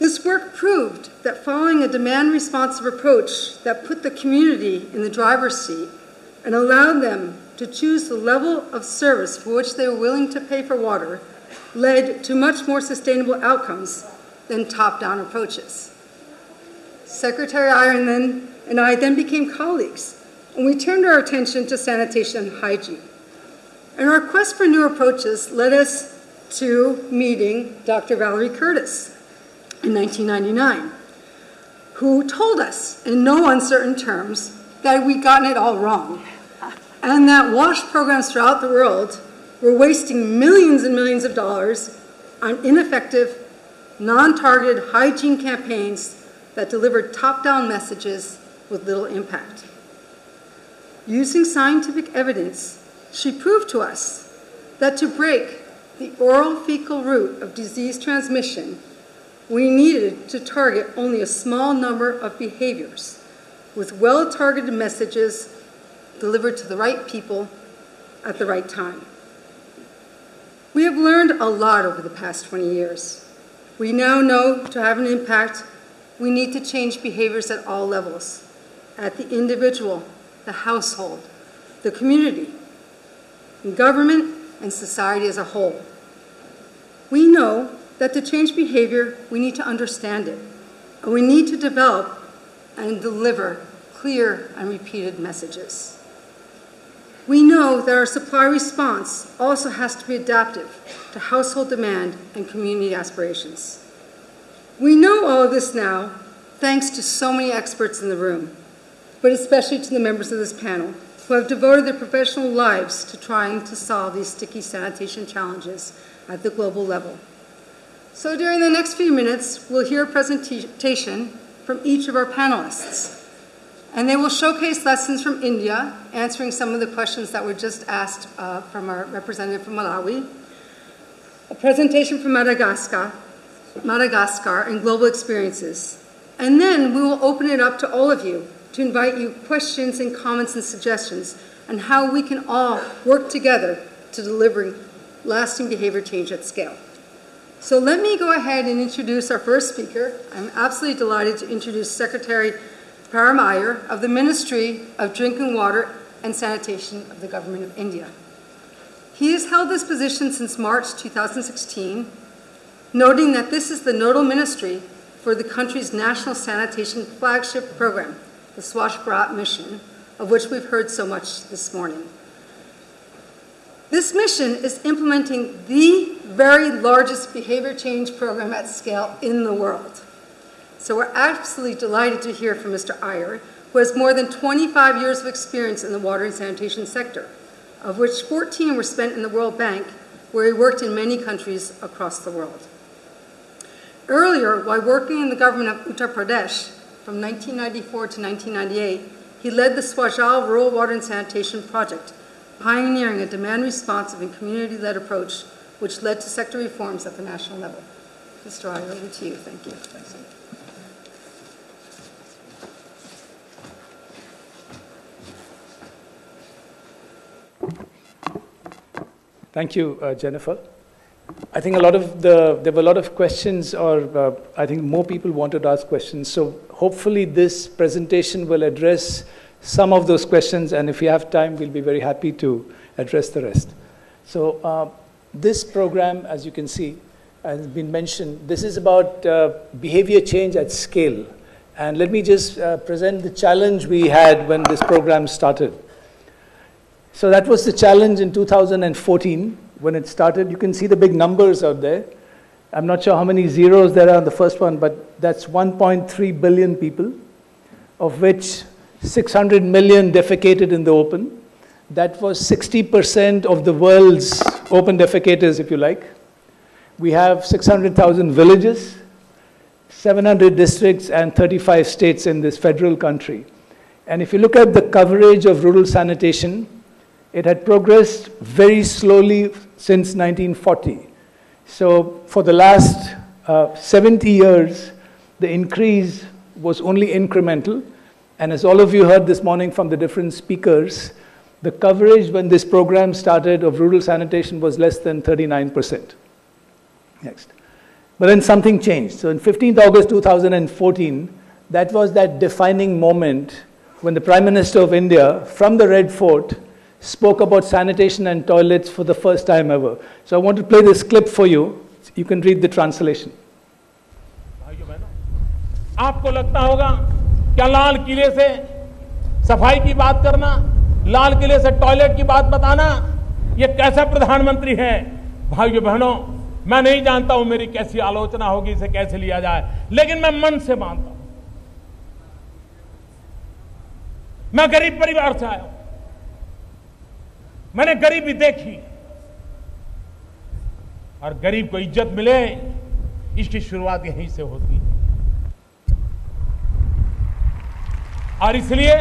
This work proved that following a demand-responsive approach that put the community in the driver's seat and allowed them to choose the level of service for which they were willing to pay for water led to much more sustainable outcomes than top-down approaches. Secretary Iyer and I then became colleagues, and we turned our attention to sanitation and hygiene. And our quest for new approaches led us to meeting Dr. Valerie Curtis in 1999, who told us in no uncertain terms that we'd gotten it all wrong, and that WASH programs throughout the world we're wasting millions and millions of dollars on ineffective, non-targeted hygiene campaigns that deliver top-down messages with little impact. Using scientific evidence, she proved to us that to break the oral fecal route of disease transmission, we needed to target only a small number of behaviors with well-targeted messages delivered to the right people at the right time. We have learned a lot over the past 20 years. We now know to have an impact, we need to change behaviors at all levels, at the individual, the household, the community, in government, and society as a whole. We know that to change behavior, we need to understand it, and we need to develop and deliver clear and repeated messages. We know that our supply response also has to be adaptive to household demand and community aspirations. We know all of this now thanks to so many experts in the room, but especially to the members of this panel who have devoted their professional lives to trying to solve these sticky sanitation challenges at the global level. So during the next few minutes, we'll hear a presentation from each of our panelists. And they will showcase lessons from India, answering some of the questions that were just asked from our representative from Malawi, a presentation from Madagascar, and global experiences. And then we will open it up to all of you to invite you questions and comments and suggestions on how we can all work together to deliver lasting behavior change at scale. So let me go ahead and introduce our first speaker. I'm absolutely delighted to introduce Secretary Paramayar of the Ministry of Drinking Water and Sanitation of the Government of India. He has held this position since March 2016, noting that this is the nodal ministry for the country's national sanitation flagship program, the Swachh Bharat mission, of which we've heard so much this morning. This mission is implementing the very largest behavior change program at scale in the world. So we're absolutely delighted to hear from Mr. Iyer, who has more than 25 years of experience in the water and sanitation sector, of which 14 were spent in the World Bank, where he worked in many countries across the world. Earlier, while working in the government of Uttar Pradesh from 1994 to 1998, he led the Swajal Rural Water and Sanitation Project, pioneering a demand-responsive and community-led approach which led to sector reforms at the national level. Mr. Iyer, over to you. Thank you. Thanks.
Thank you, Jennifer. I think there were a lot of questions, or I think more people wanted to ask questions. So hopefully this presentation will address some of those questions, and if you have time, we'll be very happy to address the rest. So this program, as you can see, has been mentioned. This is about behavior change at scale. And let me just present the challenge we had when this program started. So that was the challenge in 2014 when it started. You can see the big numbers out there. I'm not sure how many zeros there are on the first one, but that's 1.3 billion people, of which 600 million defecated in the open. That was 60% of the world's open defecators, if you like. We have 600,000 villages, 700 districts, and 35 states in this federal country. And if you look at the coverage of rural sanitation, it had progressed very slowly since 1940. So for the last 70 years, the increase was only incremental. And as all of you heard this morning from the different speakers, the coverage when this program started of rural sanitation was less than 39%. Next. But then something changed. So on 15th August 2014, that was that defining moment when the Prime Minister of India, from the Red Fort, spoke about sanitation and toilets for the first time ever. So I want to play this clip for you. You can read the translation.
आपको लगता होगा क्या लाल किले से सफाई की बात करना, लाल किले से टॉयलेट की बात बताना, ये कैसा प्रधानमंत्री है? भाइयों बहनों, मैं नहीं जानता हूं मेरी कैसी आलोचना होगी, इसे कैसे लिया जाए, लेकिन मैं मन से मानता हूं। मैं गरीब परिवार से आया हूं, मैंने गरीबी देखी, और गरीब को इज्जत मिले, इसकी शुरुआत यहीं से होती है। और इसलिए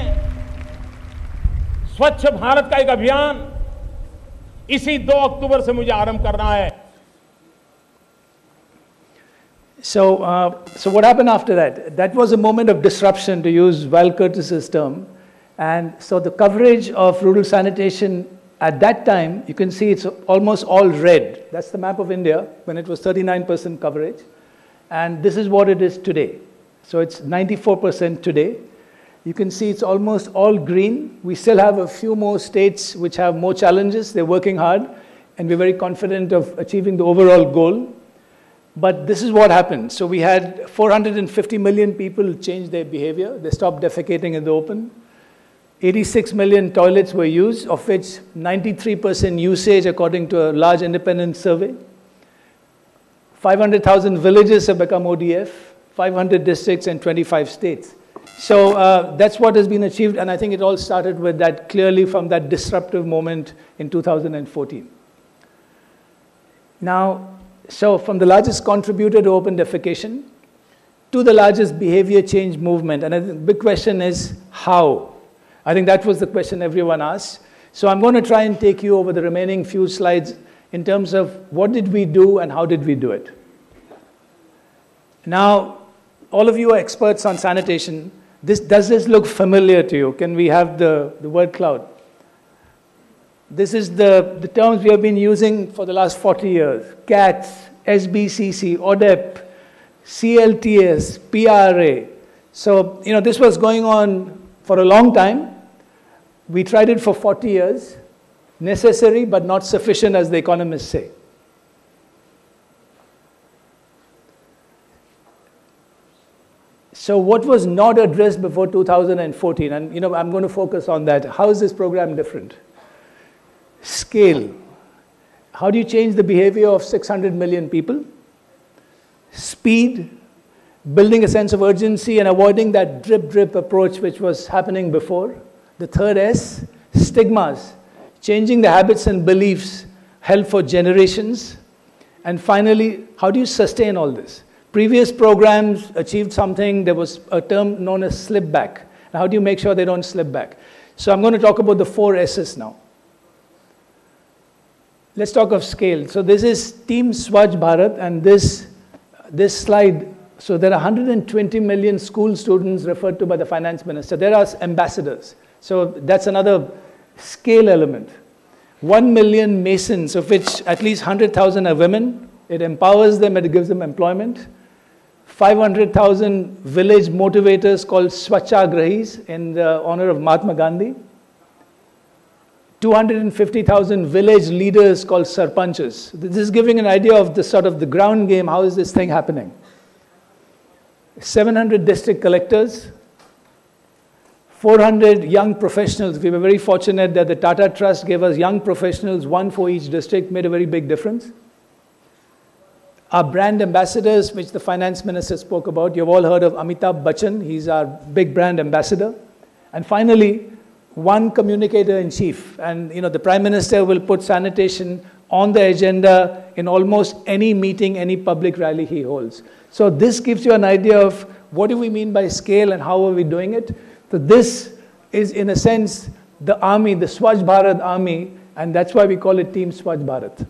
स्वच्छ भारत का एक अभियान इसी 2 अक्टूबर से मुझे आरंभ करना है।
So what happened after that? That was a moment of disruption, to use Val Curtis's term. And so the coverage of rural sanitation at that time, you can see it's almost all red. That's the map of India when it was 39% coverage. And this is what it is today. So it's 94% today. You can see it's almost all green. We still have a few more states which have more challenges. They're working hard, and we're very confident of achieving the overall goal. But this is what happened. So we had 450 million people change their behavior. They stopped defecating in the open. 86 million toilets were used, of which 93% usage according to a large independent survey. 500,000 villages have become ODF, 500 districts and 25 states. So that's what has been achieved, and I think it all started with that, clearly from that disruptive moment in 2014. Now, so from the largest contributor to open defecation to the largest behavior change movement, and the big question is how? I think that was the question everyone asked. So I'm going to try and take you over the remaining few slides in terms of what did we do and how did we do it. Now, all of you are experts on sanitation. Does this look familiar to you? Can we have the word cloud? This is the terms we have been using for the last 40 years. CATS, SBCC, ODEP, CLTS, PRA. So, this was going on for a long time. We tried it for 40 years. Necessary but not sufficient, as the economists say. So what was not addressed before 2014, and I'm going to focus on that. How is this program different? Scale. How do you change the behavior of 600 million people? Speed. Building a sense of urgency and avoiding that drip approach which was happening before. The third S, stigmas. Changing the habits and beliefs held for generations. And finally, how do you sustain all this? Previous programs achieved something. There was a term known as slip back. Now, how do you make sure they don't slip back? So I'm going to talk about the 4 S's now. Let's talk of scale. So this is Team Swachh Bharat, and this slide, so there are 120 million school students referred to by the finance minister. There are ambassadors. So that's another scale element. 1 million masons, of which at least 100,000 are women. It empowers them, it gives them employment. 500,000 village motivators called Swachhagrahis in the honor of Mahatma Gandhi. 250,000 village leaders called Sarpanchas. This is giving an idea of the ground game. How is this thing happening? 700 district collectors. 400 young professionals. We were very fortunate that the Tata Trust gave us young professionals, 1 for each district, made a very big difference. Our brand ambassadors, which the finance minister spoke about, you've all heard of Amitabh Bachchan. He's our big brand ambassador. And finally, 1 communicator in chief. And the Prime Minister will put sanitation on the agenda in almost any meeting, any public rally he holds. So this gives you an idea of what do we mean by scale and how are we doing it. So this is, in a sense, the army, the Swachh Bharat army, and that's why we call it Team Swachh Bharat.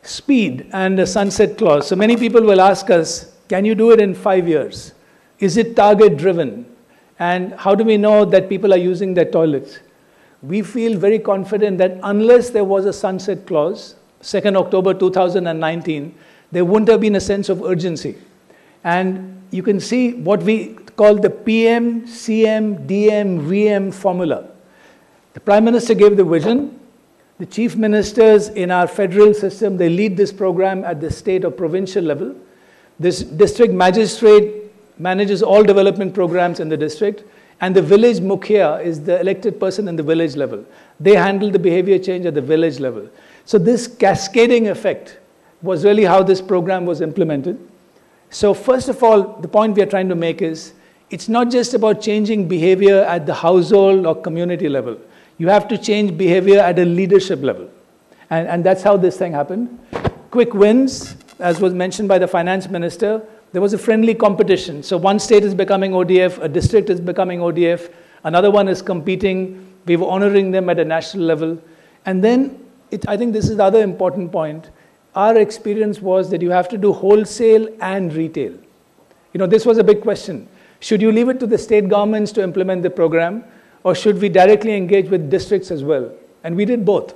Speed and the sunset clause. So many people will ask us, can you do it in 5 years? Is it target driven? And how do we know that people are using their toilets? We feel very confident that unless there was a sunset clause, 2nd October 2019, there wouldn't have been a sense of urgency. And you can see what we call the PM, CM, DM, VM formula. The Prime Minister gave the vision. The chief ministers in our federal system, they lead this program at the state or provincial level. This district magistrate manages all development programs in the district, and the village mukhya is the elected person in the village level. They handle the behavior change at the village level. So this cascading effect was really how this program was implemented. So first of all, the point we are trying to make is, it's not just about changing behavior at the household or community level. You have to change behavior at a leadership level. And that's how this thing happened. Quick wins, as was mentioned by the finance minister, there was a friendly competition. So one state is becoming ODF, a district is becoming ODF, another one is competing, we were honoring them at a national level. And then, I think this is the other important point, our experience was that you have to do wholesale and retail. You know, this was a big question. Should you leave it to the state governments to implement the program, or should we directly engage with districts as well? And we did both.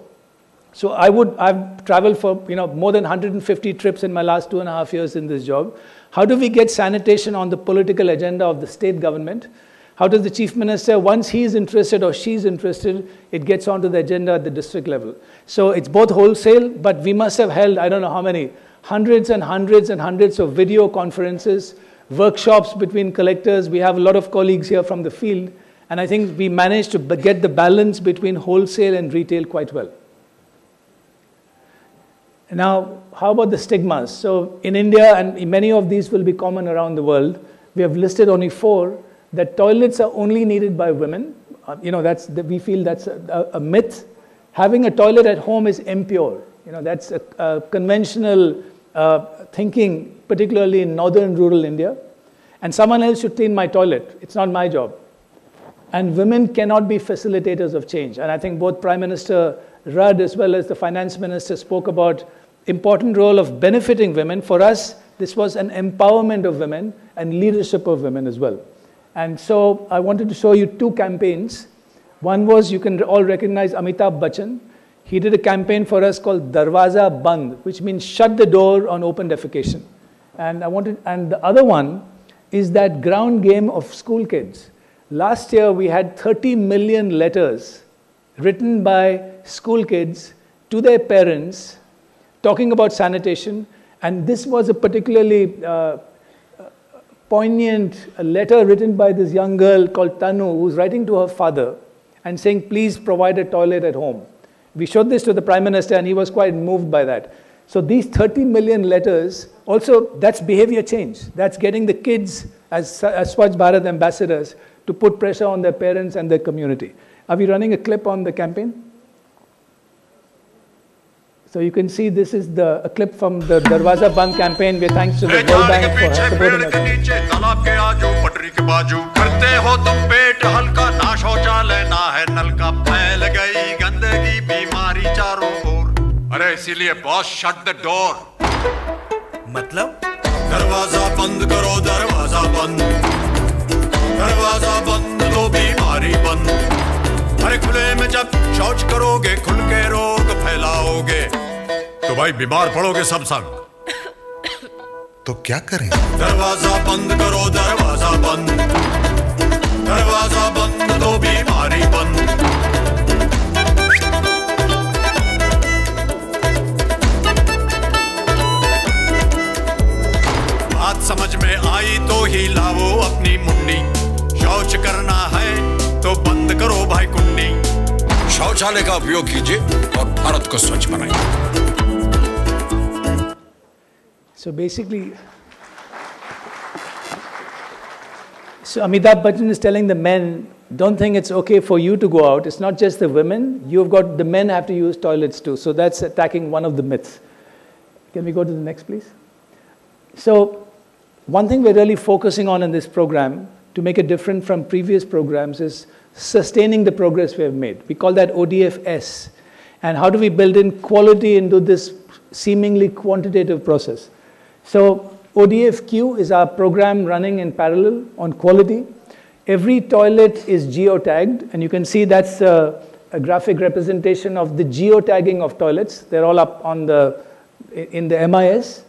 So I've traveled for more than 150 trips in my last 2.5 years in this job. How do we get sanitation on the political agenda of the state government? How does the chief minister, once he's interested or she's interested, it gets onto the agenda at the district level. So it's both wholesale, but we must have held, I don't know how many, hundreds and hundreds and hundreds of video conferences, workshops between collectors. We have a lot of colleagues here from the field, and I think we managed to get the balance between wholesale and retail quite well. Now, how about the stigmas? So in India, and many of these will be common around the world, we have listed only 4, that toilets are only needed by women. We feel that's a myth. Having a toilet at home is impure. That's a conventional thinking, particularly in northern rural India. And someone else should clean my toilet. It's not my job. And women cannot be facilitators of change. And I think both Prime Minister Rudd as well as the Finance Minister spoke about important role of benefiting women. For us, this was an empowerment of women and leadership of women as well. And so I wanted to show you 2 campaigns. One was, you can all recognize Amitabh Bachchan. He did a campaign for us called Darwaza Band, which means shut the door on open defecation. And the other one is that ground game of school kids. Last year, we had 30 million letters written by school kids to their parents talking about sanitation. And this was a particularly poignant letter written by this young girl called Tanu, who's writing to her father and saying, please provide a toilet at home. We showed this to the Prime Minister and he was quite moved by that. So these 30 million letters, also that's behavior change. That's getting the kids as Swachh Bharat ambassadors to put pressure on their parents and their community. Are we running a clip on the campaign? So you can see this is a clip from the Darwaza Band campaign. We're thanks to the World Bank for supporting us.
अरे इसीलिए boss shut the door मतलब दरवाजा बंद करो दरवाजा बंद तो बीमारी बंद अरे खुले में जब शौच करोगे खुल के रोग फैलाओगे तो भाई बीमार पड़ोगे सब संग तो क्या करें दरवाजा बंद करो दरवाजा बंद तो बीमारी बंद समझ में आई तो ही लाओ अपनी मुन्नी शौच करना है तो बंद करो भाई कुन्नी शौचालय का उपयोग कीजिए और भारत को स्वच्छ बनाइए
So basically, Amitabh Bachchan is telling the men, don't think it's okay for you to go out. It's not just the women. The men have to use toilets too. So that's attacking one of the myths. Can we go to the next, please? So one thing we're really focusing on in this program to make it different from previous programs is sustaining the progress we have made. We call that ODF-S. And how do we build in quality into this seemingly quantitative process? So ODF-Q is our program running in parallel on quality. Every toilet is geotagged, and you can see that's a graphic representation of the geotagging of toilets. They're all up on in the MIS.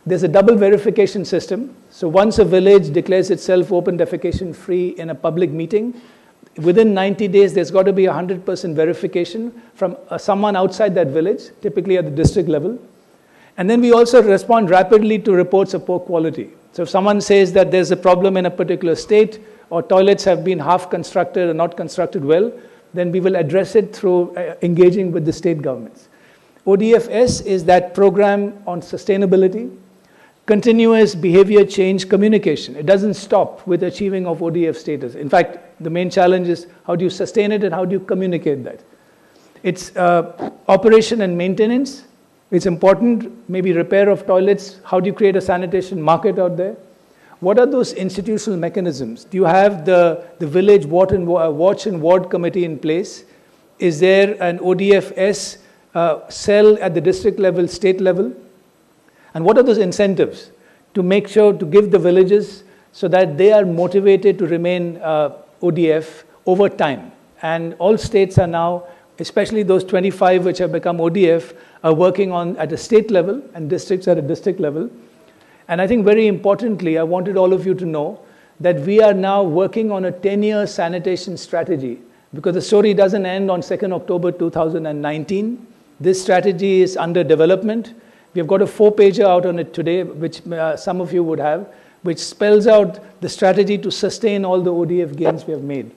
There's a double verification system. So once a village declares itself open defecation free in a public meeting, within 90 days, there's got to be 100% verification from someone outside that village, typically at the district level. And then we also respond rapidly to reports of poor quality. So if someone says that there's a problem in a particular state, or toilets have been half constructed or not constructed well, then we will address it through engaging with the state governments. ODF-S is that program on sustainability, continuous behavior change communication. It doesn't stop with achieving of ODF status. In fact, the main challenge is how do you sustain it and how do you communicate that? It's operation and maintenance. It's important, maybe repair of toilets. How do you create a sanitation market out there? What are those institutional mechanisms? Do you have the village watch and ward committee in place? Is there an ODFS cell at the district level, state level? And what are those incentives to make sure to give the villages so that they are motivated to remain ODF over time? And all states are now, especially those 25 which have become ODF, are working on at a state level and districts at a district level. And I think very importantly, I wanted all of you to know that we are now working on a 10-year sanitation strategy, because the story doesn't end on 2nd October 2019. This strategy is under development. We've got a 4-pager out on it today, which some of you would have, which spells out the strategy to sustain all the ODF gains we have made.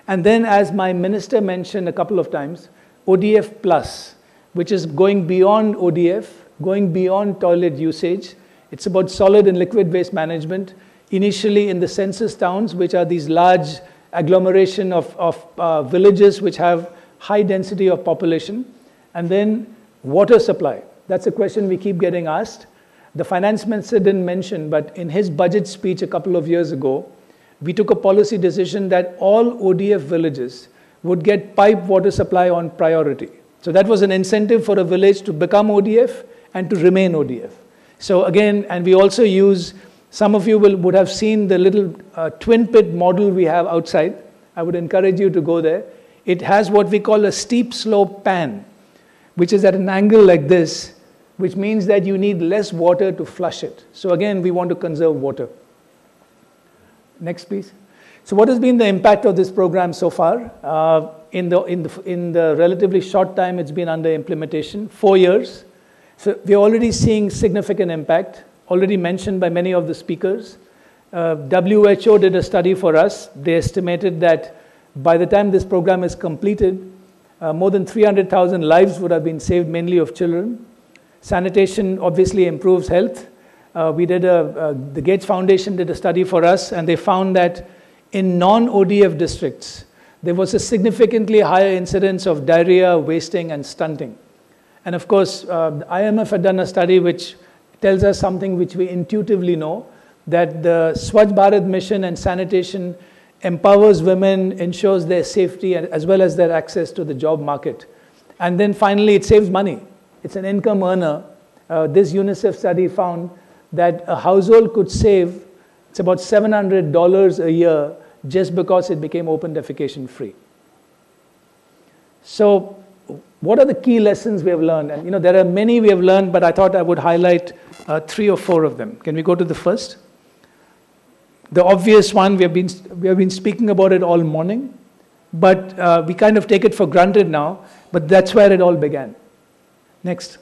And then, as my minister mentioned a couple of times, ODF Plus, which is going beyond ODF, going beyond toilet usage. It's about solid and liquid waste management, initially in the census towns, which are these large agglomeration of villages which have high density of population. And then water supply. That's a question we keep getting asked. The finance minister didn't mention, but in his budget speech a couple of years ago, we took a policy decision that all ODF villages would get pipe water supply on priority. So that was an incentive for a village to become ODF and to remain ODF. So again, and we also use, some of you would have seen the little twin pit model we have outside. I would encourage you to go there. It has what we call a steep slope pan, which is at an angle like this, which means that you need less water to flush it. So again, we want to conserve water. Next, please. So what has been the impact of this program so far? In the relatively short time it's been under implementation, 4 years. So we're already seeing significant impact, already mentioned by many of the speakers. WHO did a study for us. They estimated that by the time this program is completed, more than 300,000 lives would have been saved, mainly of children. Sanitation obviously improves health. The Gates Foundation did a study for us, and they found that in non-ODF districts, there was a significantly higher incidence of diarrhea, wasting, and stunting. And of course, the IMF had done a study which tells us something which we intuitively know, that the Swachh Bharat mission and sanitation empowers women, ensures their safety, as well as their access to the job market. And then finally, it saves money. It's an income earner. This UNICEF study found that a household could save, it's about $700 a year just because it became open defecation free. So what are the key lessons we have learned? And there are many we have learned, but I thought I would highlight 3 or 4 of them. Can we go to the first? The obvious one, we have been speaking about it all morning, but we kind of take it for granted now, but that's where it all began. Next.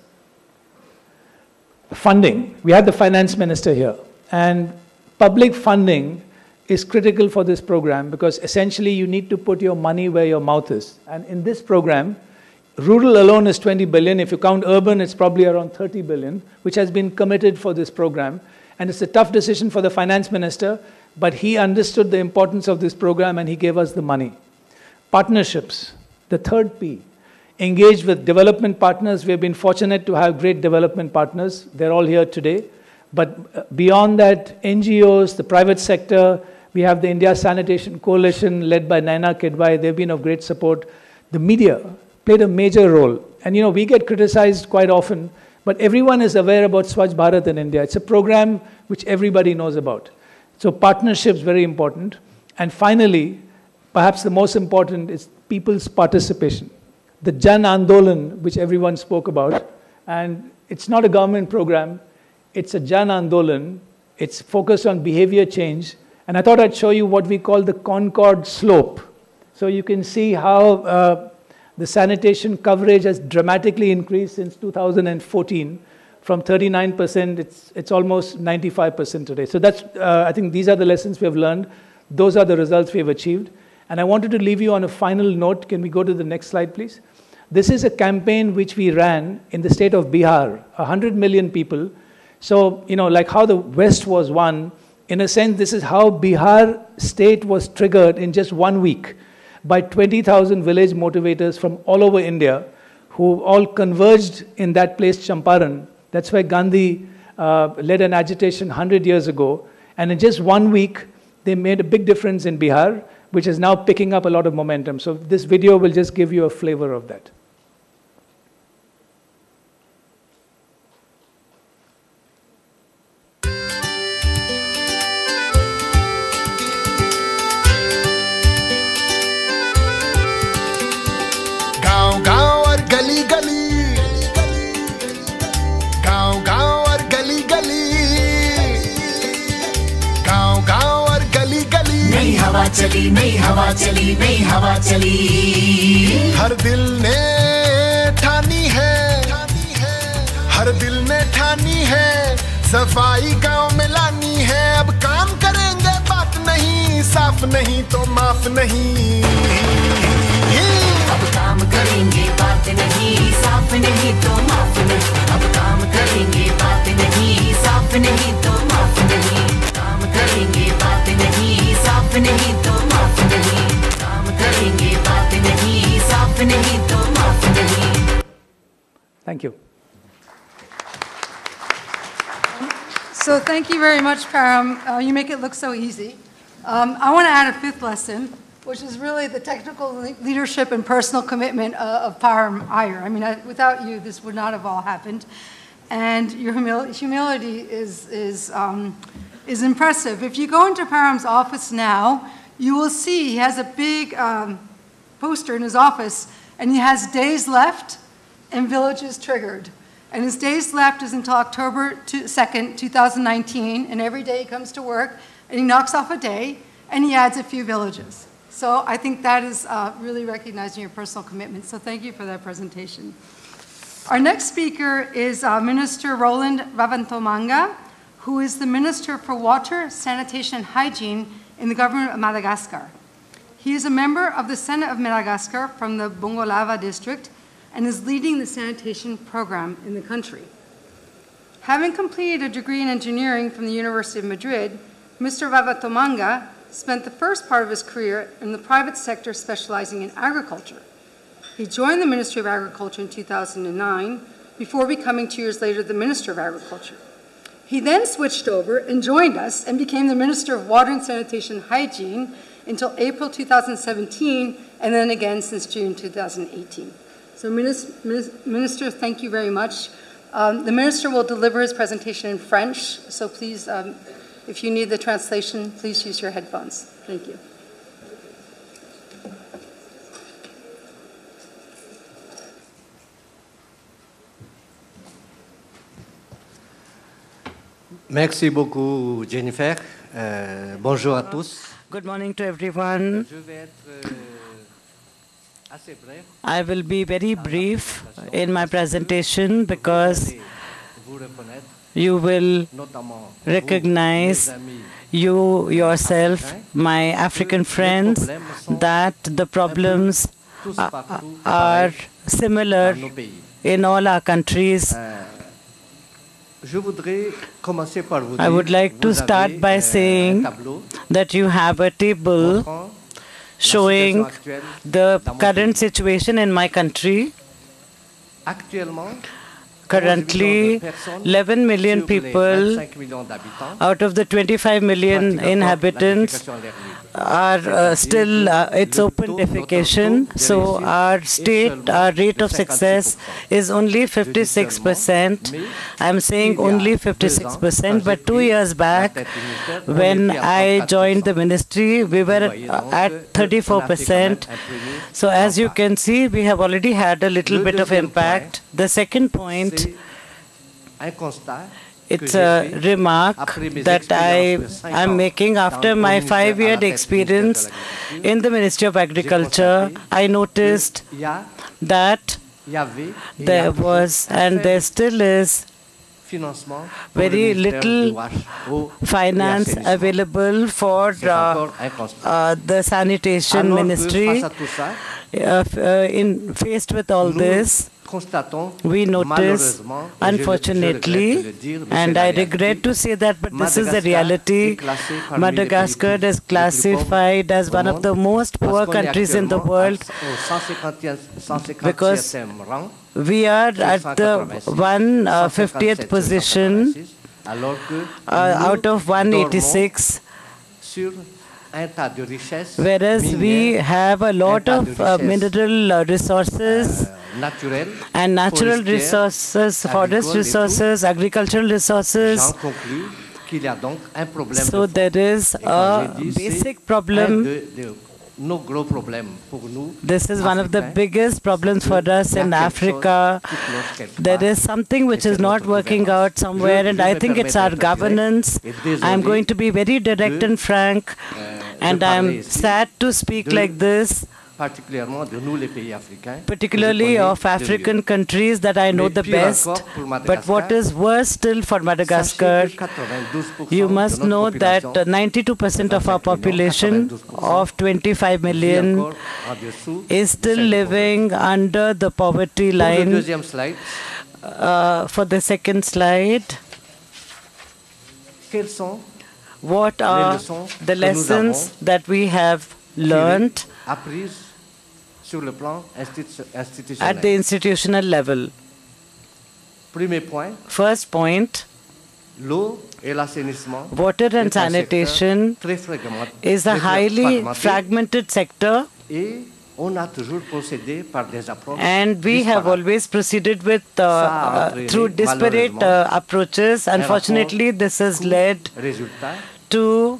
Funding. We had the finance minister here, and public funding is critical for this program because essentially you need to put your money where your mouth is. And in this program, rural alone is 20 billion. If you count urban, it's probably around 30 billion, which has been committed for this program. And it's a tough decision for the finance minister, but he understood the importance of this program and he gave us the money. Partnerships, the third P. Engage with development partners. We have been fortunate to have great development partners. They're all here today. But beyond that, NGOs, the private sector, we have the India Sanitation Coalition led by Naina Kidwai. They've been of great support. The media played a major role. And we get criticized quite often, but everyone is aware about Swachh Bharat in India. It's a program which everybody knows about. So partnerships, very important. And finally, perhaps the most important is people's participation. The Jan Andolan, which everyone spoke about, and it's not a government program, it's a Jan Andolan, it's focused on behavior change, and I thought I'd show you what we call the Concord slope. So you can see how the sanitation coverage has dramatically increased since 2014, from 39%, it's almost 95% today. So that's, I think these are the lessons we have learned, those are the results we have achieved. And I wanted to leave you on a final note. Can we go to the next slide, please? This is a campaign which we ran in the state of Bihar, 100 million people. So, like how the West was won, in a sense, this is how Bihar state was triggered in just 1 week. by 20,000 village motivators from all over India who all converged in that place, Champaran. That's where Gandhi led an agitation 100 years ago. And in just 1 week, they made a big difference in Bihar, which is now picking up a lot of momentum. So this video will just give you a flavor of that.
गांव गांव और गली गली, गांव गांव और गली गली, गांव गांव और गली गली, नई हवा चली, नई हवा चली, नई हवा चली। हर दिल ने ठानी है, हर दिल ने ठानी है, सफाई गांव में लानी है। अब काम करेंगे बात नहीं, साफ नहीं तो माफ नहीं। अब काम करेंगे बात नहीं, साफ नहीं तो माफ नहीं। अब काम करेंगे बात नहीं, साफ नहीं तो माफ नहीं। काम करेंगे बात नहीं, साफ नहीं तो माफ नहीं। काम करेंगे बात नहीं, साफ नहीं तो माफ नहीं।
Thank you.
So thank you very much, Param. You make it look so easy. I want to add a fifth lesson, which is really the technical leadership and personal commitment of Param Iyer. I mean, without you, this would not have all happened. And your humility is impressive. If you go into Param's office now, you will see he has a big poster in his office, and he has days left and villages triggered. And his days left is until October 2nd, 2019, and every day he comes to work, and he knocks off a day, and he adds a few villages. So I think that is really recognizing your personal commitment. So thank you for that presentation. Our next speaker is Minister Roland Ravantomanga, who is the Minister for Water, Sanitation, and Hygiene in the government of Madagascar. He is a member of the Senate of Madagascar from the Bongolava district and is leading the sanitation program in the country. Having completed a degree in engineering from the University of Madrid, Mr. Ravantomanga spent the first part of his career in the private sector specializing in agriculture. He joined the Ministry of Agriculture in 2009 before becoming 2 years later the Minister of Agriculture. He then switched over and joined us and became the Minister of Water and Sanitation and Hygiene until April 2017 and then again since June 2018. So Minister, thank you very much. The Minister will deliver his presentation in French, so please, if you need the translation, please use your headphones. Thank you.
Merci beaucoup, Jennifer. Bonjour à tous.
Good morning to everyone. I will be very brief in my presentation because you will recognize, you yourself, my African friends, that the problems are similar in all our countries. I would like to start by saying that you have a table showing the current situation in my country. Currently, 11 million people out of the 25 million inhabitants are still, it's open defecation. So our rate of success is only 56%. I'm saying only 56%, but 2 years back, when I joined the ministry, we were at 34%. So as you can see, we have already had a little bit of impact. The second point, it's a remark that I am making after my 5-year experience in the Ministry of Agriculture. I noticed that there was and there still is very little finance available for the sanitation ministry. faced with all this, we notice, unfortunately, and I regret to say that, but this is the reality, Madagascar is classified as one of the most poor countries in the world because we are at the 150th position out of 186, whereas we have a lot of mineral resources and natural resources, forest resources, agricultural resources. So there is a basic problem. This is one of the biggest problems for us in Africa. There is something which is not working out somewhere, and I think it's our governance. I'm going to be very direct and frank, and I'm sad to speak like this, particularly of African countries that I know the best. But what is worse still for Madagascar, you must know that 92% of our population of 25 million is still living under the poverty line. For the second slide, what are the lessons that we have learned at the institutional level? First point, water and sanitation is a highly fragmented sector, and we have always proceeded with through disparate approaches. Unfortunately, this has led to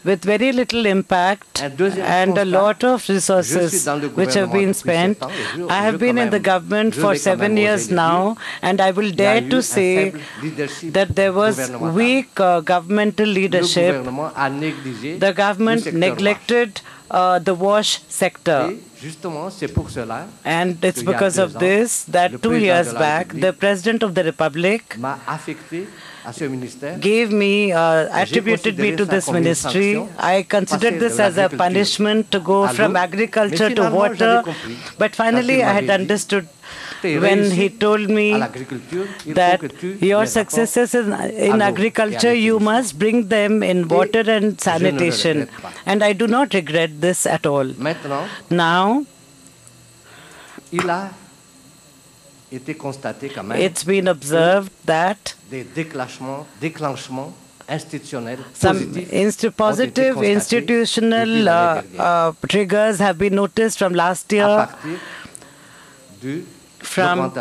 with very little impact and a lot of resources which have been spent. I have been in the government for 7 years now, and I will dare to say that there was weak governmental leadership. The government neglected the wash sector. And it's because of this that 2 years back, the President of the Republic gave me, attributed me to this ministry. I considered this as a punishment to go from agriculture to water. But finally, I had understood when he told me that your successes in agriculture, you must bring them in water and sanitation. And I do not regret this at all. Now, it's been observed that some positive institutional triggers have been noticed from last year, from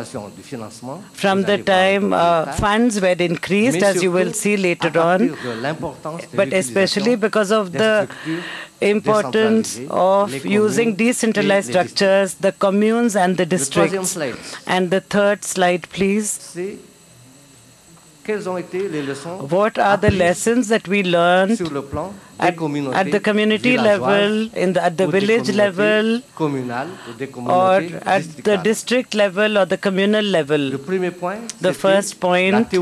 the time funds were increased, as you will see later on, but especially because of the importance of using decentralized structures, the communes and the districts. And the third slide, please. What are the lessons that we learned at the community level, at the village level, or at the district level or the communal level? The first point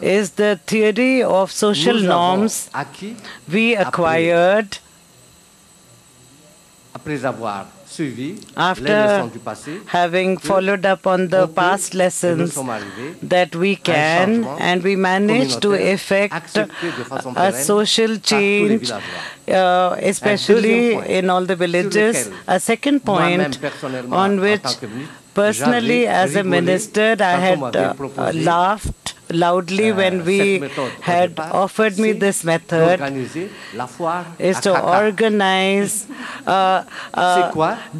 is the theory of social norms we acquired after having followed up on the past lessons that we can, and we managed to effect a social change, especially in all the villages. A second point on which personally as a minister I had laughed loudly when we had offered me this method is to organize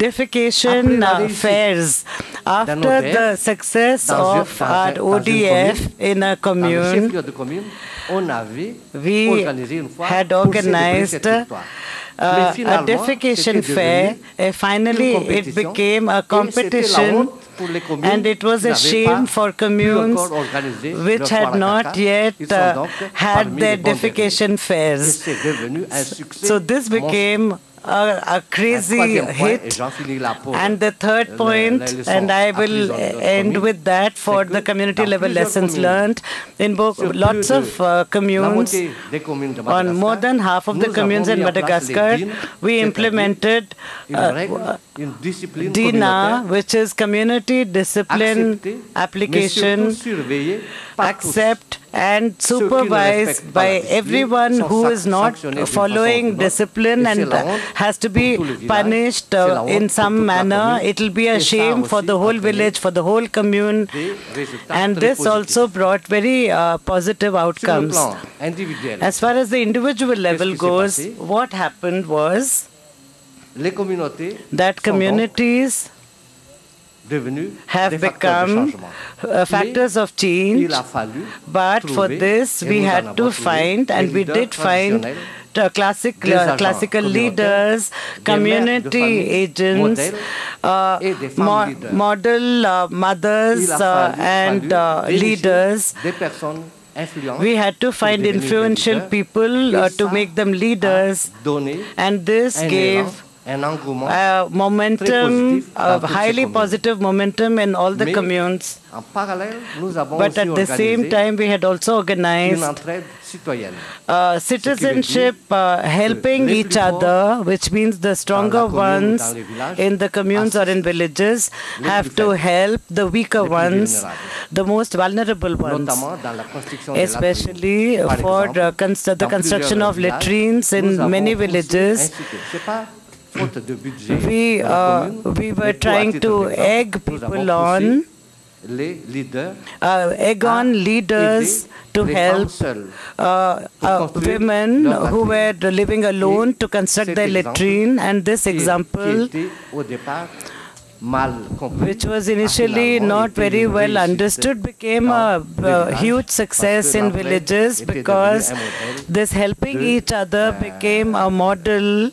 defecation fairs. After the success of our ODF in a commune, we had organized a defecation fair. Finally, it became a competition, and it was a shame for communes which had not yet had their defecation fairs. So this became a crazy hit. And the third point, and I will end with that for the community level lessons learned in lots of communes, on more than half of the communes in Madagascar, we implemented DINA, which is community discipline application, accept and supervised by everyone who is not following discipline and has to be punished in some manner. It will be a shame for the whole village, for the whole commune, and this also brought very positive outcomes. As far as the individual level goes, what happened was that communities have become factors of change, but for this we had to find, and we did find, classical leaders, community agents, model mothers and leaders. We had to find influential people to make them leaders, and this gave momentum, highly positive momentum in all the communes. But at the same time, we had also organized citizenship, helping each other, which means the stronger ones in the communes or in villages have to help the weaker ones, the most vulnerable ones, especially for the construction of latrines in many villages. We were trying to egg people on, leaders to help women who were living alone to construct their latrine, and this example, which was initially not very well understood, became a huge success in villages because this helping each other became a model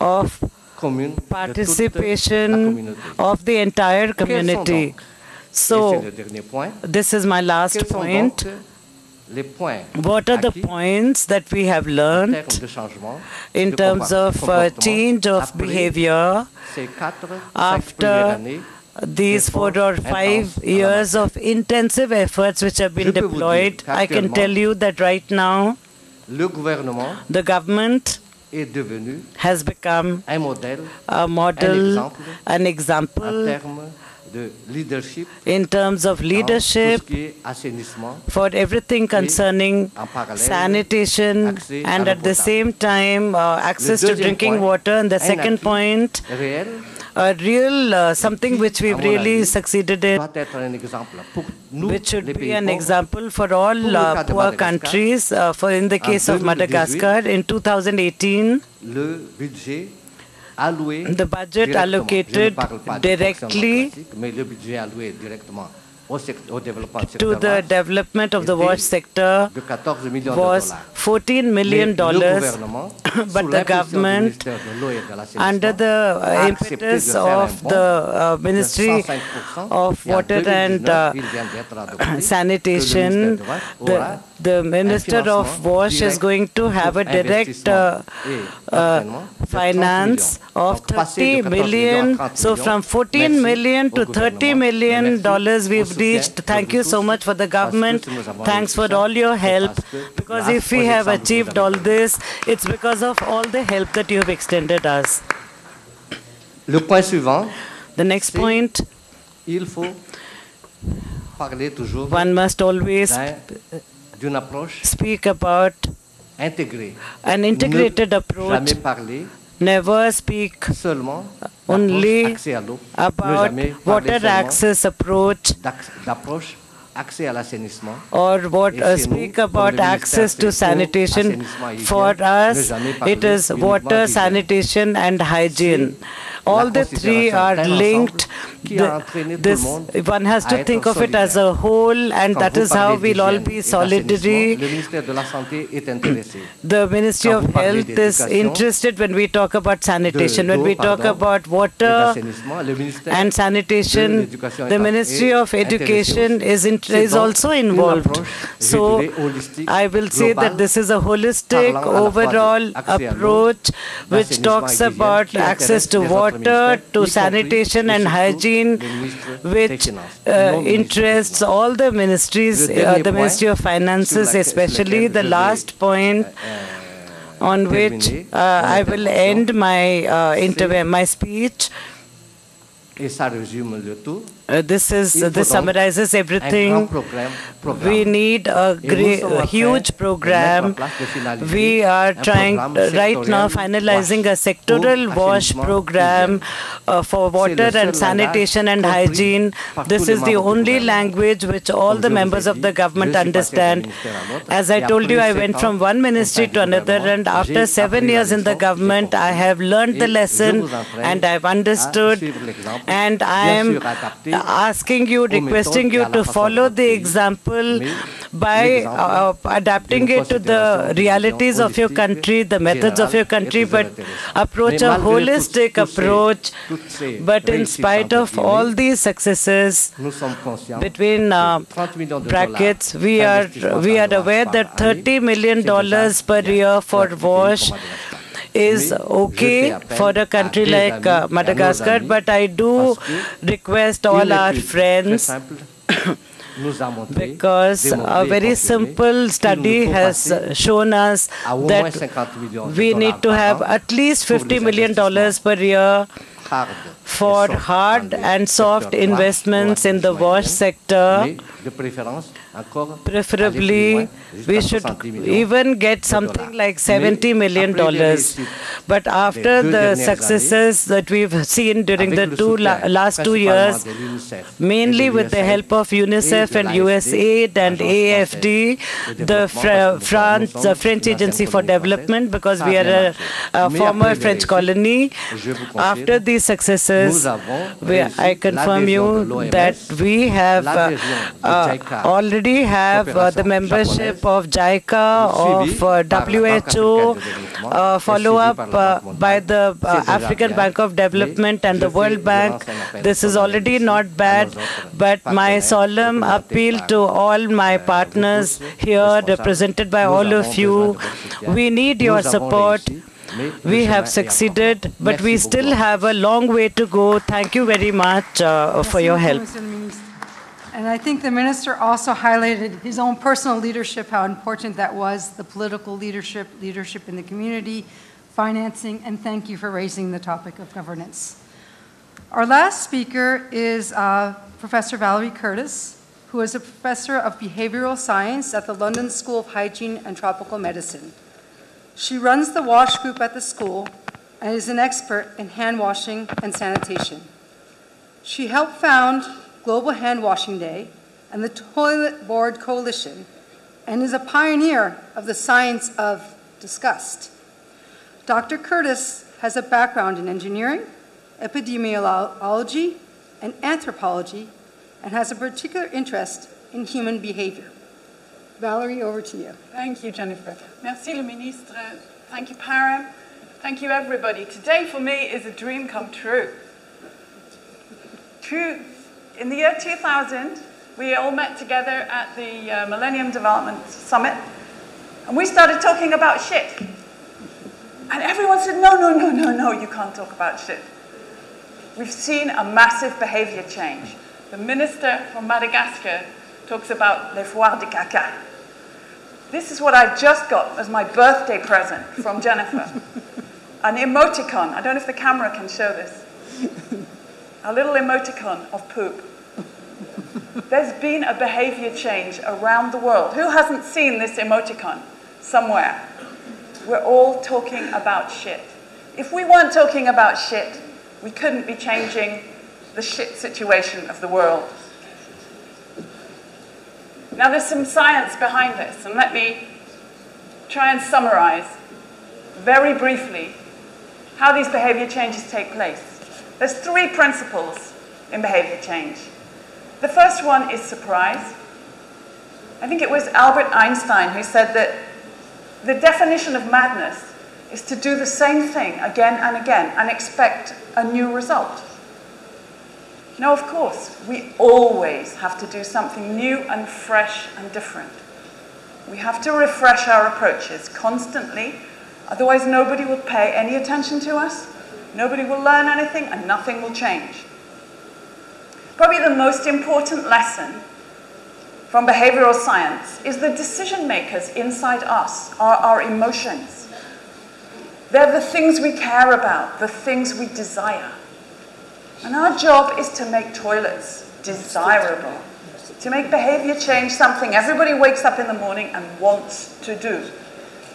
of participation of the entire community. So, this is my last point. What are the points that we have learned in terms of change of behavior after these 4 or 5 years of intensive efforts which have been deployed? I can tell you that right now, the government has become a model, an example in terms of leadership for everything concerning sanitation and at the same time access to drinking water. And the second point, a real something which we've really succeeded in, which should be an example for all poor countries. For in the case of Madagascar, in 2018, the budget allocated directly to the development of the wash sector was $14 million, but the government, under the impetus of the Ministry of Water and Sanitation, the Minister of Wash is going to have a direct finance of 30 million. So from 14 million to 30 million dollars we've reached. Thank you so much for the government. Thanks for all your help. Because if we have achieved all this, it's because of all the help that you have extended us. The next point, one must always speak about an integrated approach. Never speak only about water access approach or speak about access to sanitation. For us, it is water, sanitation and hygiene. all the three are linked. One has to think of it as a whole, and that is how we'll all be solidary. The Ministry of Health is interested when we talk about sanitation. When we talk about water and sanitation, the Ministry of Education is also involved. So I will say that this is a holistic, overall approach which talks about access to water, to sanitation and hygiene, which interests all the ministries, the Ministry of Finances especially. The last point on which I will end my speech. This summarizes everything. We need a huge program. We are trying right now finalizing a sectoral WASH program for water and sanitation and hygiene. This is the only language which all the members of the government understand. As I told you, I went from one ministry to another, and after 7 years in the government, I have learned the lesson and I've understood. And I am asking you, requesting you to follow the example by adapting it to the realities of your country, the methods of your country, but approach a holistic approach. But in spite of all these successes, between brackets, we are aware that $30 million per year for WASH is okay for a country like Madagascar, but I do request all our friends, because a very simple study has shown us that we need to have at least $50 million per year for hard and soft investments in the WASH sector. Preferably, we should even get something like $70 million. But after the successes that we've seen during the last 2 years, mainly with the help of UNICEF and USAID and AFD, the French Agency for Development, because we are a former French colony, after these successes, I confirm you that we have already have the membership of JICA, of WHO, follow-up by the African Bank of Development and the World Bank. This is already not bad, but my solemn appeal to all my partners here, represented by all of you, we need your support. We have succeeded, but we still have a long way to go. Thank you very much for your help.
And I think the minister also highlighted his own personal leadership, how important that was, the political leadership, leadership in the community, financing, and thank you for raising the topic of governance. Our last speaker is Professor Valerie Curtis, who is a professor of behavioral science at the London School of Hygiene and Tropical Medicine. She runs the WASH group at the school and is an expert in hand washing and sanitation. She helped found Global Hand Washing Day and the Toilet Board Coalition, and is a pioneer of the science of disgust. Dr. Curtis has a background in engineering, epidemiology, and anthropology, and has a particular interest in human behavior. Valerie, over to you.
Thank you, Jennifer. Merci, le ministre. Thank you, Param. Thank you, everybody. Today, for me, is a dream come true. In the year 2000, we all met together at the Millennium Development Summit, and we started talking about shit. And everyone said, no, no, no, no, no, you can't talk about shit. We've seen a massive behavior change. The minister from Madagascar talks about les foires de caca. This is what I just got as my birthday present from Jennifer. An emoticon. I don't know if the camera can show this. A little emoticon of poop. There's been a behavior change around the world. Who hasn't seen this emoticon somewhere? We're all talking about shit. If we weren't talking about shit, we couldn't be changing the shit situation of the world. Now there's some science behind this, and let me try and summarize very briefly how these behavior changes take place. There's three principles in behavior change. The first one is surprise. I think it was Albert Einstein who said that the definition of madness is to do the same thing again and again and expect a new result. Now, of course, we always have to do something new and fresh and different. We have to refresh our approaches constantly, otherwise nobody will pay any attention to us, nobody will learn anything, and nothing will change. Probably the most important lesson from behavioral science is the decision makers inside us are our emotions. They're the things we care about, the things we desire. And our job is to make toilets desirable, to make behavior change something everybody wakes up in the morning and wants to do.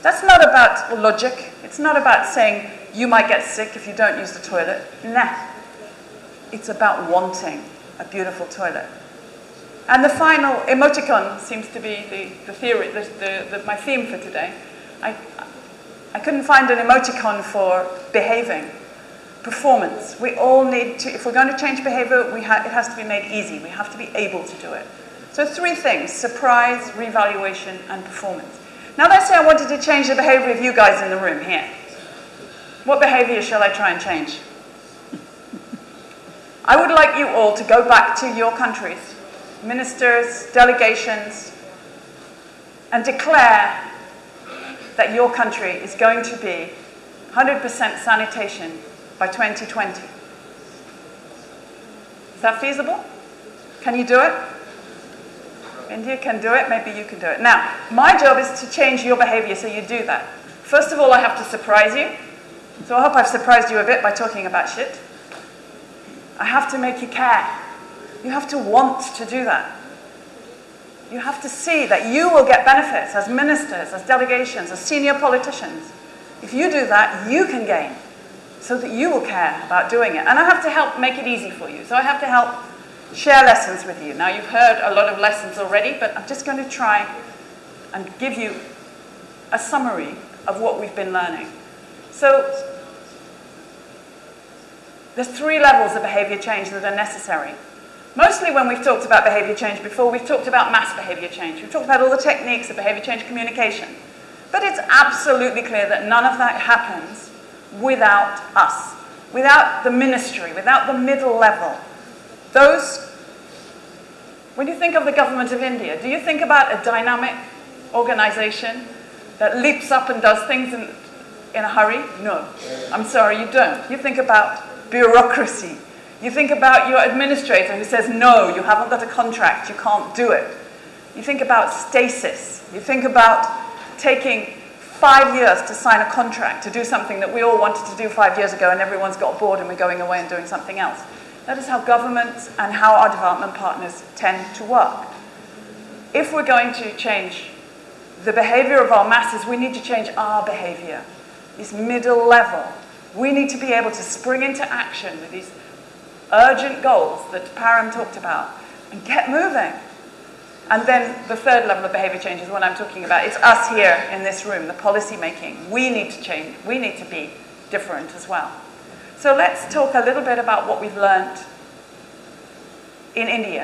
That's not about logic. It's not about saying you might get sick if you don't use the toilet. Nah. It's about wanting a beautiful toilet. And the final emoticon seems to be the theory, my theme for today. I couldn't find an emoticon for behaving. Performance. We all need to, if we're going to change behavior, it has to be made easy. We have to be able to do it. So three things: surprise, revaluation, and performance. Now let's say I wanted to change the behavior of you guys in the room here. What behavior shall I try and change? I would like you all to go back to your countries, ministers, delegations, and declare that your country is going to be 100% sanitation by 2020. Is that feasible? Can you do it? India can do it, maybe you can do it. Now, my job is to change your behavior so you do that. First of all, I have to surprise you. So I hope I've surprised you a bit by talking about shit. I have to make you care. You have to want to do that. You have to see that you will get benefits as ministers, as delegations, as senior politicians. If you do that, you can gain, so that you will care about doing it. And I have to help make it easy for you. So I have to help share lessons with you. Now, you've heard a lot of lessons already, but I'm just going to try and give you a summary of what we've been learning. So there's three levels of behavior change that are necessary. Mostly when we've talked about behavior change before, we've talked about mass behavior change. We've talked about all the techniques of behavior change communication. But it's absolutely clear that none of that happens without us, without the ministry, without the middle level. When you think of the government of India, do you think about a dynamic organization that leaps up and does things in a hurry? No. I'm sorry, you don't. You think about bureaucracy. You think about your administrator who says, no, you haven't got a contract, you can't do it. You think about stasis. You think about taking 5 years to sign a contract to do something that we all wanted to do 5 years ago and everyone's got bored and we're going away and doing something else. That is how governments and how our development partners tend to work. If we're going to change the behavior of our masses, we need to change our behavior, this middle level. We need to be able to spring into action with these urgent goals that Param talked about and get moving. And then the third level of behavior change is what I'm talking about. It's us here in this room, the policy making. We need to change. We need to be different as well. So let's talk a little bit about what we've learned in India.